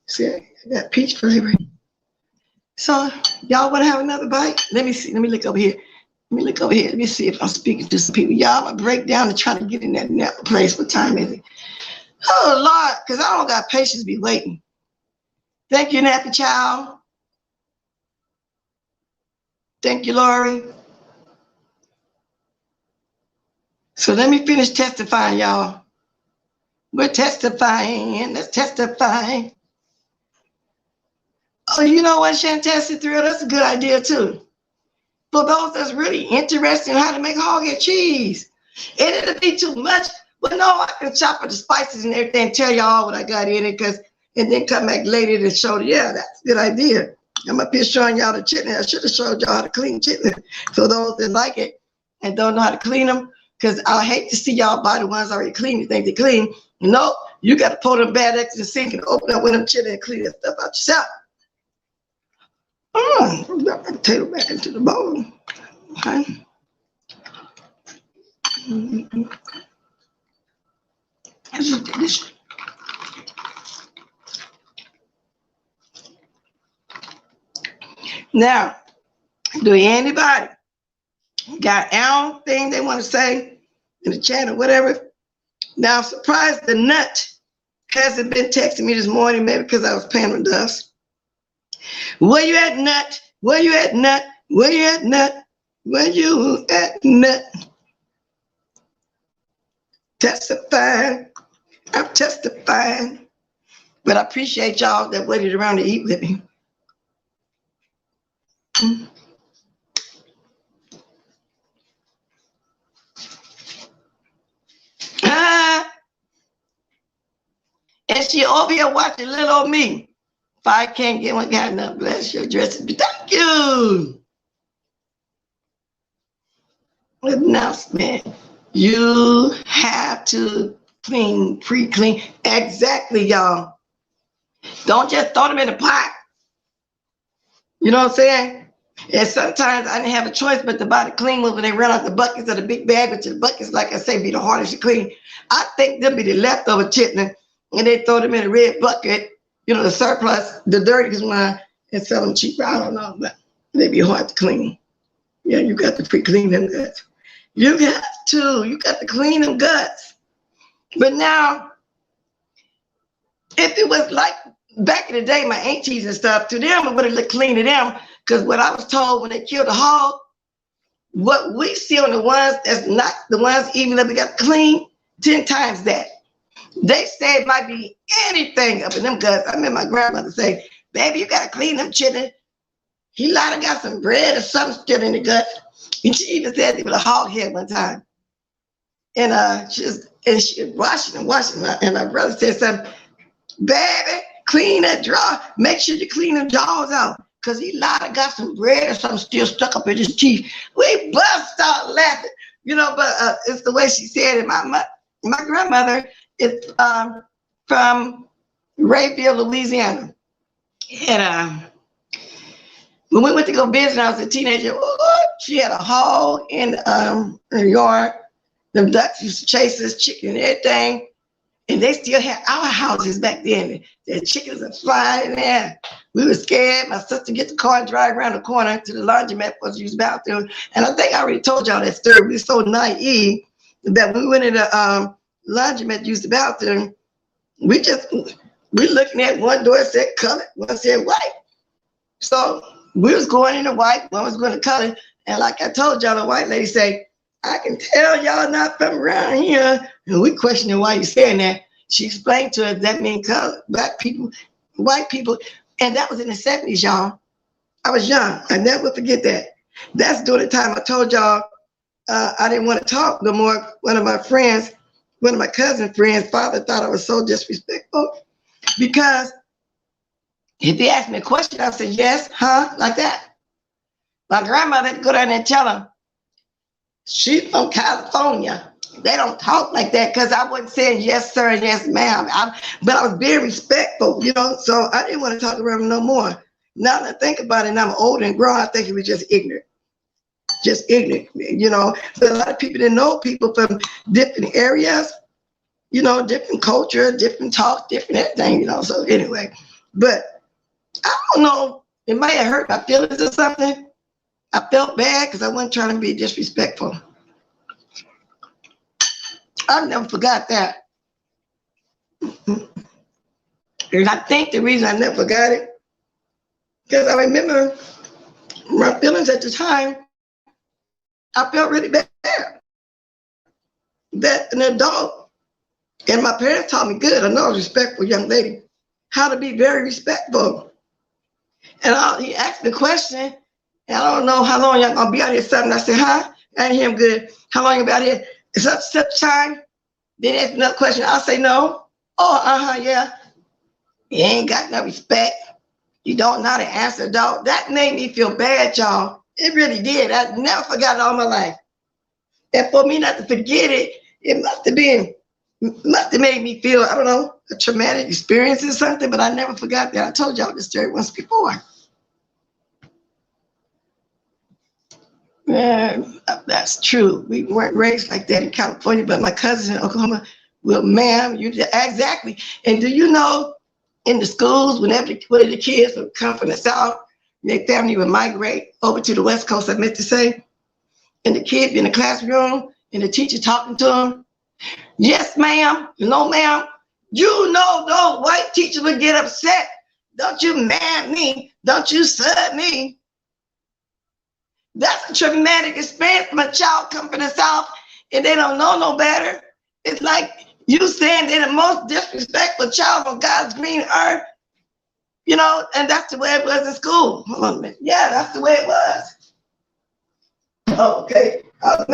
A: See, I got peach flavor. So, y'all want to have another bite? Let me see. Let me look over here. Let me see if I'm speaking to some people. Y'all, I'm going to break down and try to get in that place. What time is it? Oh, Lord, because I don't got patience to be waiting. Thank you, Nappy Child. Thank you, Lori. So let me finish testifying, y'all. We're testifying. Let's testify. Oh, you know what, Chantastic Thrill? That's a good idea, too. For those that's really interested in how to make hog-head cheese. And it'll be too much. But no, I can chop up the spices and everything, tell y'all what I got in it, and then come back later to show, yeah, that's a good idea. I'm up here showing y'all the chitlin. I should have showed y'all how to clean chitlin. For those that like it and don't know how to clean them, because I hate to see y'all buy the ones already clean. You think they clean. No, you got to pull them bad eggs in the sink and open up with them chitlin and clean that stuff out yourself. Put that potato back into the bowl. Okay. Let's look at this. Now, do anybody got anything they want to say in the chat or whatever? Now, I'm surprised the nut hasn't been texting me this morning, maybe because I was paying with dust. Where you at, nut? Where you at, nut? Where you at, nut? Where you at, nut? Testifying. I'm testifying. But I appreciate y'all that waited around to eat with me. And she over here watching little old me. If I can't get one, God, enough, bless your dressing. Thank you. Announcement. You have to clean, pre-clean. Exactly, y'all. Don't just throw them in the pot. You know what I'm saying? And sometimes I didn't have a choice but to buy the clean ones when they run out the buckets of the big bag, which the buckets, like I say, be the hardest to clean. I think they'll be the leftover chitlin, and they throw them in a red bucket, the surplus, the dirtiest one, and sell them cheaper. I don't know, but they be hard to clean. Yeah, you got to pre-clean them guts. You got to clean them guts. But now, if it was like back in the day, my aunties and stuff, to them, it would have looked clean to them. Because what I was told when they killed the hog, what we see on the ones that's not the ones even that we got clean, 10 times that. They say it might be anything up in them guts. I remember my grandmother say, baby, you got to clean them chitlin. He might have got some bread or something still in the gut. And she even said it was a hog head one time. And she was washing them. And my brother said something, baby, clean that drawer. Make sure you clean them jaws out. Because he lied and got some bread or something still stuck up in his teeth. We bust out laughing. But it's the way she said it. My grandmother is from Rayville, Louisiana. And when we went to go visit, I was a teenager. She had a hog in her yard. Them ducks used to chase us, chicken and everything. And they still had our houses back then. The chickens are flying in there. We were scared. My sister get the car and drive around the corner to the laundromat for us to use the bathroom. And I think I already told y'all that story. We were so naive that when we went in the laundromat to use the bathroom, we looking at one door said color, one said white. So we was going in the white, one was going to color. And like I told y'all, the white lady say, I can tell y'all not from around here. And we questioning why you saying that. She explained to us that means color, black people, white people. And that was in the 70s, y'all. I was young. I never forget that. That's during the time I told y'all I didn't want to talk no more. One of my friends, one of my cousin friends' father thought I was so disrespectful because if he asked me a question, I said, yes, huh, like that. My grandmother had to go down there and tell him, she's from California. They don't talk like that because I wasn't saying yes, sir, and yes, ma'am. But I was very respectful, you know, so I didn't want to talk around him no more. Now that I think about it, and I'm older and grown, I think he was just ignorant. Just ignorant, you know. But a lot of people didn't know people from different areas, you know, different culture, different talk, different everything, you know. So anyway, but I don't know, it might have hurt my feelings or something. I felt bad because I wasn't trying to be disrespectful. I never forgot that. And I think the reason I never forgot it, because I remember my feelings at the time, I felt really bad. That an adult, and my parents taught me good, I know I was a respectful young lady, how to be very respectful. And he asked me a question, and I don't know how long y'all gonna be out here, something. I said, huh? I didn't hear him good. How long you gonna be out here? Such time. Then ask another question. I'll say no. Oh, yeah. You ain't got no respect. You don't know how to answer, dog. That made me feel bad, y'all. It really did. I never forgot it all my life. And for me not to forget it, it must have made me feel, I don't know, a traumatic experience or something, but I never forgot that. I told y'all this story once before. That's true. We weren't raised like that in California, but my cousins in Oklahoma, well, ma'am, you exactly. And do you know, in the schools, whenever the kids would come from the South, their family would migrate over to the West Coast, I meant to say, and the kids in the classroom, and the teacher talking to them, yes, ma'am, no, ma'am. You know those white teachers would get upset. Don't you mad me? Don't you sub me? That's a traumatic experience from a child coming from the South and they don't know no better. It's like you saying they're the most disrespectful child on God's green earth, you know, and that's the way it was in school. Hold on a minute. Yeah, that's the way it was. Oh, okay. I was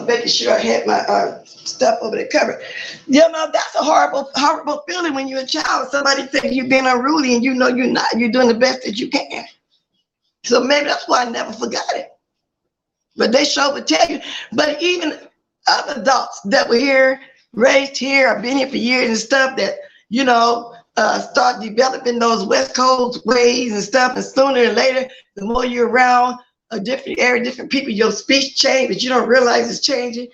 A: making sure I had my stuff over there covered. You know, that's a horrible, horrible feeling when you're a child. Somebody thinks you're being unruly and you know you're not. You're doing the best that you can. So maybe that's why I never forgot it. But they sure would tell you. But even other adults that were here, raised here, or been here for years and stuff that, you know, start developing those West Coast ways and stuff. And sooner or later, the more you're around a different area, different people, your speech change, but you don't realize it's changing.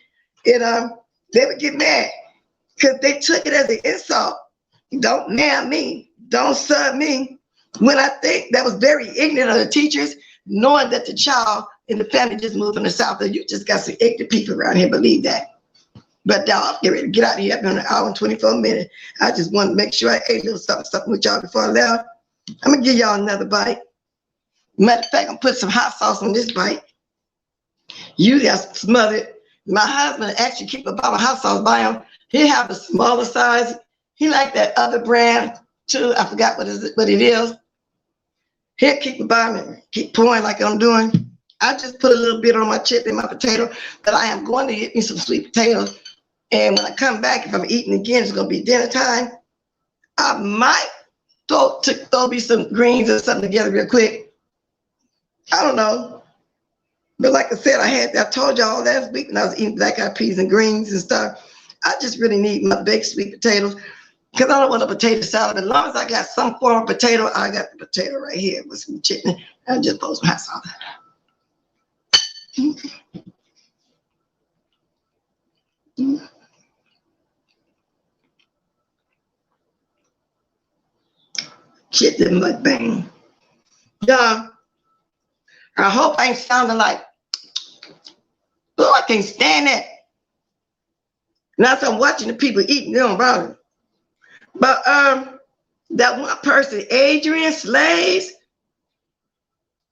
A: And they would get mad because they took it as an insult. Don't ma'am me, don't sub me. When I think that was very ignorant of the teachers, knowing that the child and the family just moved from the South, and you just got some ignorant people around here, believe that. But now I'm getting ready to get out of here. I've been an hour and 24 minutes. I just want to make sure I ate a little something with y'all before I left. I'm going to give y'all another bite. Matter of fact, I'm going to put some hot sauce on this bite. You got smothered. My husband actually keep a bottle of hot sauce by him. He have a smaller size. He like that other brand too. I forgot what it is. He'll keep it by me, keep pouring like I'm doing. I just put a little bit on my chip and my potato, but I am going to get me some sweet potatoes. And when I come back, if I'm eating again, it's going to be dinner time. I might throw me some greens or something together real quick. I don't know. But like I said, I told y'all last week when I was eating black-eyed peas and greens and stuff, I just really need my baked sweet potatoes. Because I don't want a potato salad. As long as I got some form of potato, I got the potato right here with some chicken. I'll just put some hot sauce. Chicken mukbang. Yeah. I hope I ain't sounding like, oh, I can't stand that. Now I'm watching the people eating, they don't bother. But that one person, Adrian Slays,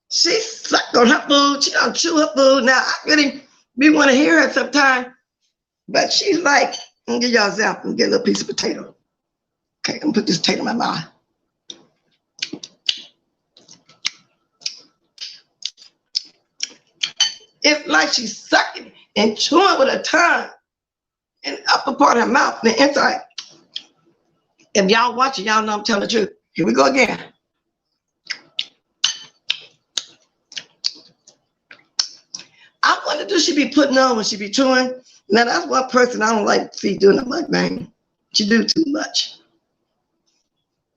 A: she sucked on her food. She don't chew her food. Now I really want to hear her sometime, but she's like, I'm gonna give y'all an example. I'm gonna get a little piece of potato. Okay, I'm gonna put this potato in my mouth. It's like she's sucking and chewing with her tongue and upper part of her mouth, the inside. If y'all watching, y'all know I'm telling the truth. Here we go again. I wonder, do she be putting on when she be chewing? Now, that's one person I don't like to see doing the mukbang. She do too much.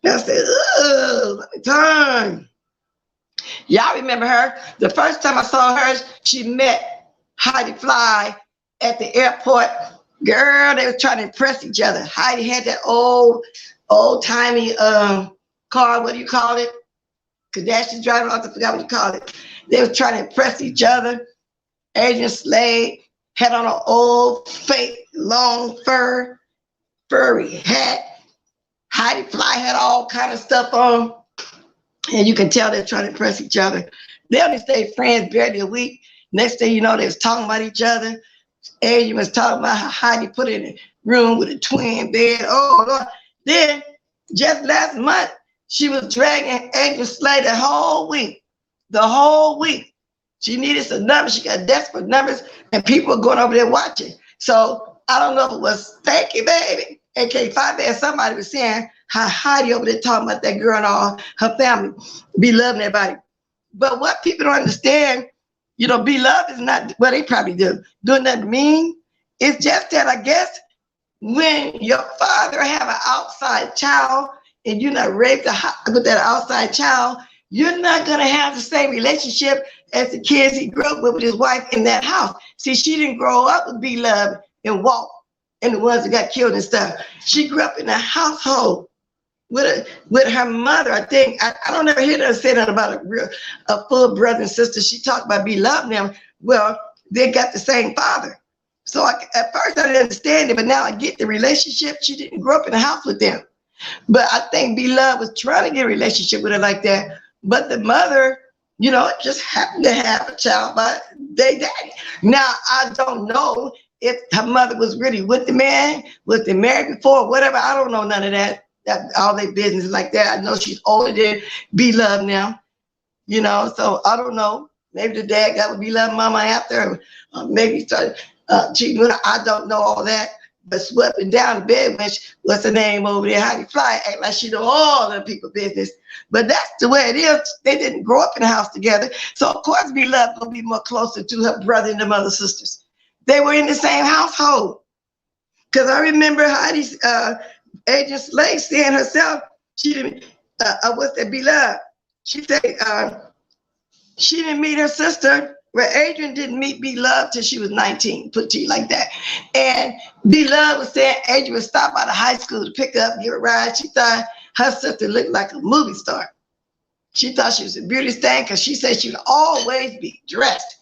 A: I said, ugh, let me turn. Y'all remember her? The first time I saw her, she met Heidi Fly at the airport. Girl, they were trying to impress each other. Heidi had that old-timey car, what do you call it? Kardashian driving, I forgot what you call it. They were trying to impress each other. Adrian Slade had on an old, fake, long furry hat. Heidi Fly had all kind of stuff on. And you can tell they're trying to impress each other. They only stayed friends barely a week. Next thing you know, they was talking about each other. Adrian was talking about how Heidi put in a room with a twin bed. Oh, Lord. Then, just last month, she was dragging Adrian Slade the whole week. The whole week. She needed some numbers. She got desperate numbers, and people were going over there watching. So, I don't know if it was Stanky Baby, aka 5 Bad. Somebody was saying how Heidi over there talking about that girl and all her family, be loving everybody. But what people don't understand, you know, be love is not, well, they probably do, doing nothing mean. It's just that, I guess, when your father have an outside child and you're not raised with that outside child, you're not going to have the same relationship as the kids he grew up with his wife in that house. See, she didn't grow up with be loved and walk and the ones that got killed and stuff. She grew up in a household with her mother. I think I don't ever hear her say that about a full brother and sister. She talked about be loving them. Well, they got the same father. So at first I didn't understand it, but now I get the relationship. She didn't grow up in a house with them. But I think Beloved was trying to get a relationship with her like that. But the mother, you know, just happened to have a child by their daddy. Now, I don't know if her mother was really with the man, was they married before, whatever. I don't know none of that. All their business like that. I know she's older than Beloved now, you know, so I don't know. Maybe the dad got with Beloved mama after, or maybe started cheating with her. I don't know all that. But sweeping down the bed when what's her name over there, Heidi Fly, act like she know all the people business. But that's the way it is. They didn't grow up in the house together. So of course Beloved will be more closer to her brother and them other sisters. They were in the same household. Because I remember Heidi's Agent Slade saying herself, she didn't, what's that, Beloved? She said she didn't meet her sister. Well, Adrian didn't meet Beloved till she was 19, put to you like that. And Beloved was saying Adrian would stop by the high school to pick her up, give her a ride. She thought her sister looked like a movie star. She thought she was a beauty stand because she said she would always be dressed.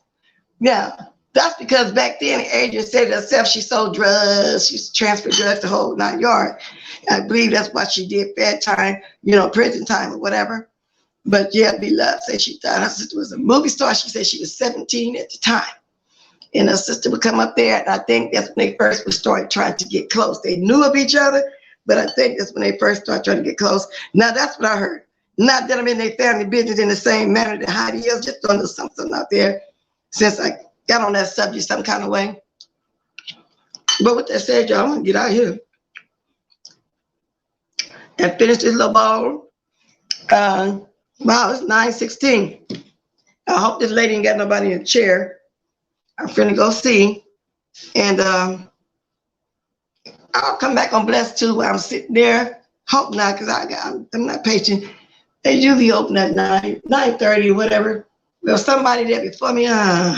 A: Now, that's because back then Adrian said to herself she sold drugs, she transferred drugs the whole 9 yards. I believe that's what she did, fair time, you know, prison time or whatever. But yeah, Beloved said she thought her sister was a movie star. She said she was 17 at the time. And her sister would come up there, and I think that's when they first would start trying to get close. They knew of each other, but I think that's when they first started trying to get close. Now, that's what I heard. Not that I'm in their family business in the same manner that Heidi is, just throwing something out there since I got on that subject some kind of way. But with that said, y'all, I'm going to get out of here and finish this little ball. Wow, it's 9:16. I hope this lady ain't got nobody in a chair. I'm finna go see. And I'll come back on Blessed too while I'm sitting there. Hope not, because I'm not patient. They usually open at 9:30 or whatever. There's somebody there before me. And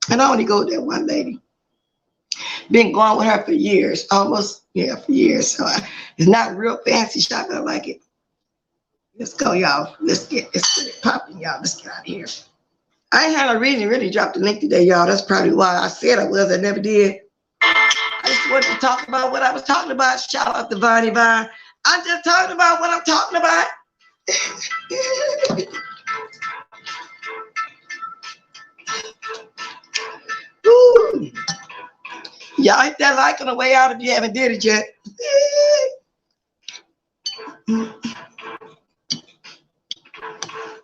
A: I only go with that one lady. Been going with her for years, almost, yeah, for years. So it's not real fancy shop, but I like it. Let's go, y'all. Let's get it popping, y'all. Let's get out of here. I ain't had no reason to really drop the link today, y'all. That's probably why I said I was. I never did. I just wanted to talk about what I was talking about. Shout out to Vonnie Vine. I'm just talking about what I'm talking about. Ooh. Y'all hit that like on the way out if you haven't did it yet.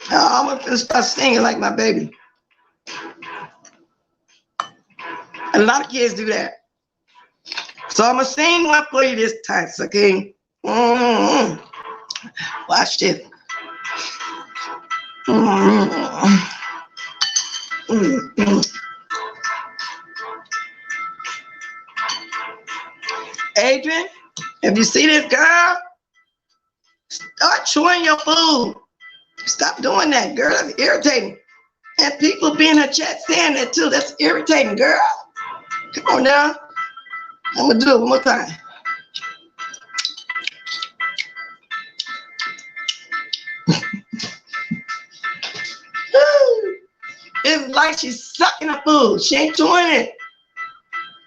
A: I'm gonna start singing like my baby. A lot of kids do that. So I'm gonna sing one for you this time, okay? Watch this. Adrian, if you see this girl, start chewing your food. Stop doing that, girl. That's irritating. And people be in her chat saying that too. That's irritating, girl. Come on now. I'm gonna do it one more time. It's like she's sucking her food. She ain't doing it.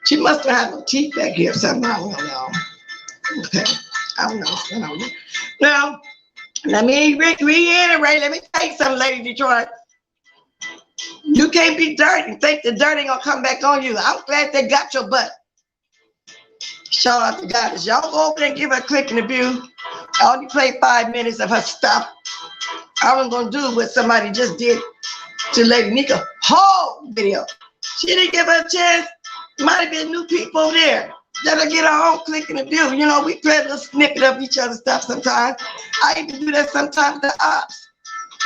A: She must have no teeth back here or something. I don't know. Okay. I don't know. Now, let me reiterate. Let me tell you something, Lady Detroit. You can't be dirty and think the dirt ain't gonna come back on you. I'm glad they got your butt. Shout out to Goddess. Y'all go over there and give her a click and a view. I only played 5 minutes of her stuff. I wasn't gonna do what somebody just did to Lady Nika. Whole video. She didn't give her a chance. Might have been new people there. Let her get her own click and a view. You know, we play a little snippet of each other's stuff sometimes. I even do that sometimes to ops.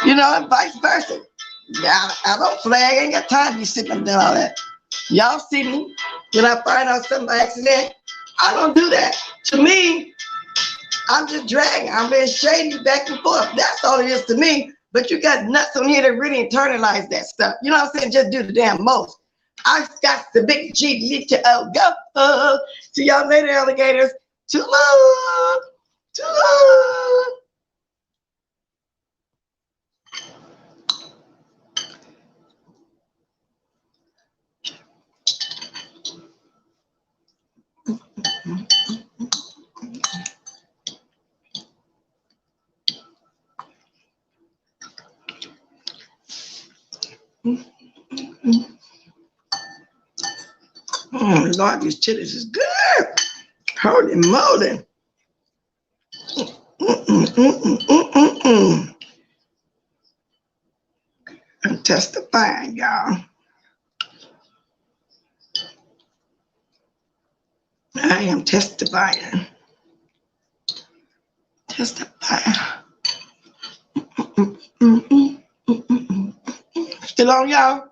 A: You know, and vice versa. Yeah, I don't flag. I ain't got time to be sitting up doing all that. Y'all see me when I find out something by accident. I don't do that. To me, I'm just dragging. I'm being shady back and forth. That's all it is to me. But you got nuts on here that really internalize that stuff. You know what I'm saying? Just do the damn most. I got the big G to go. See y'all later, alligators. Too long. Too long. Lord, these chilies is good. Holy moly. I'm testifying, y'all. I am testifying. Testifying. Still on, y'all?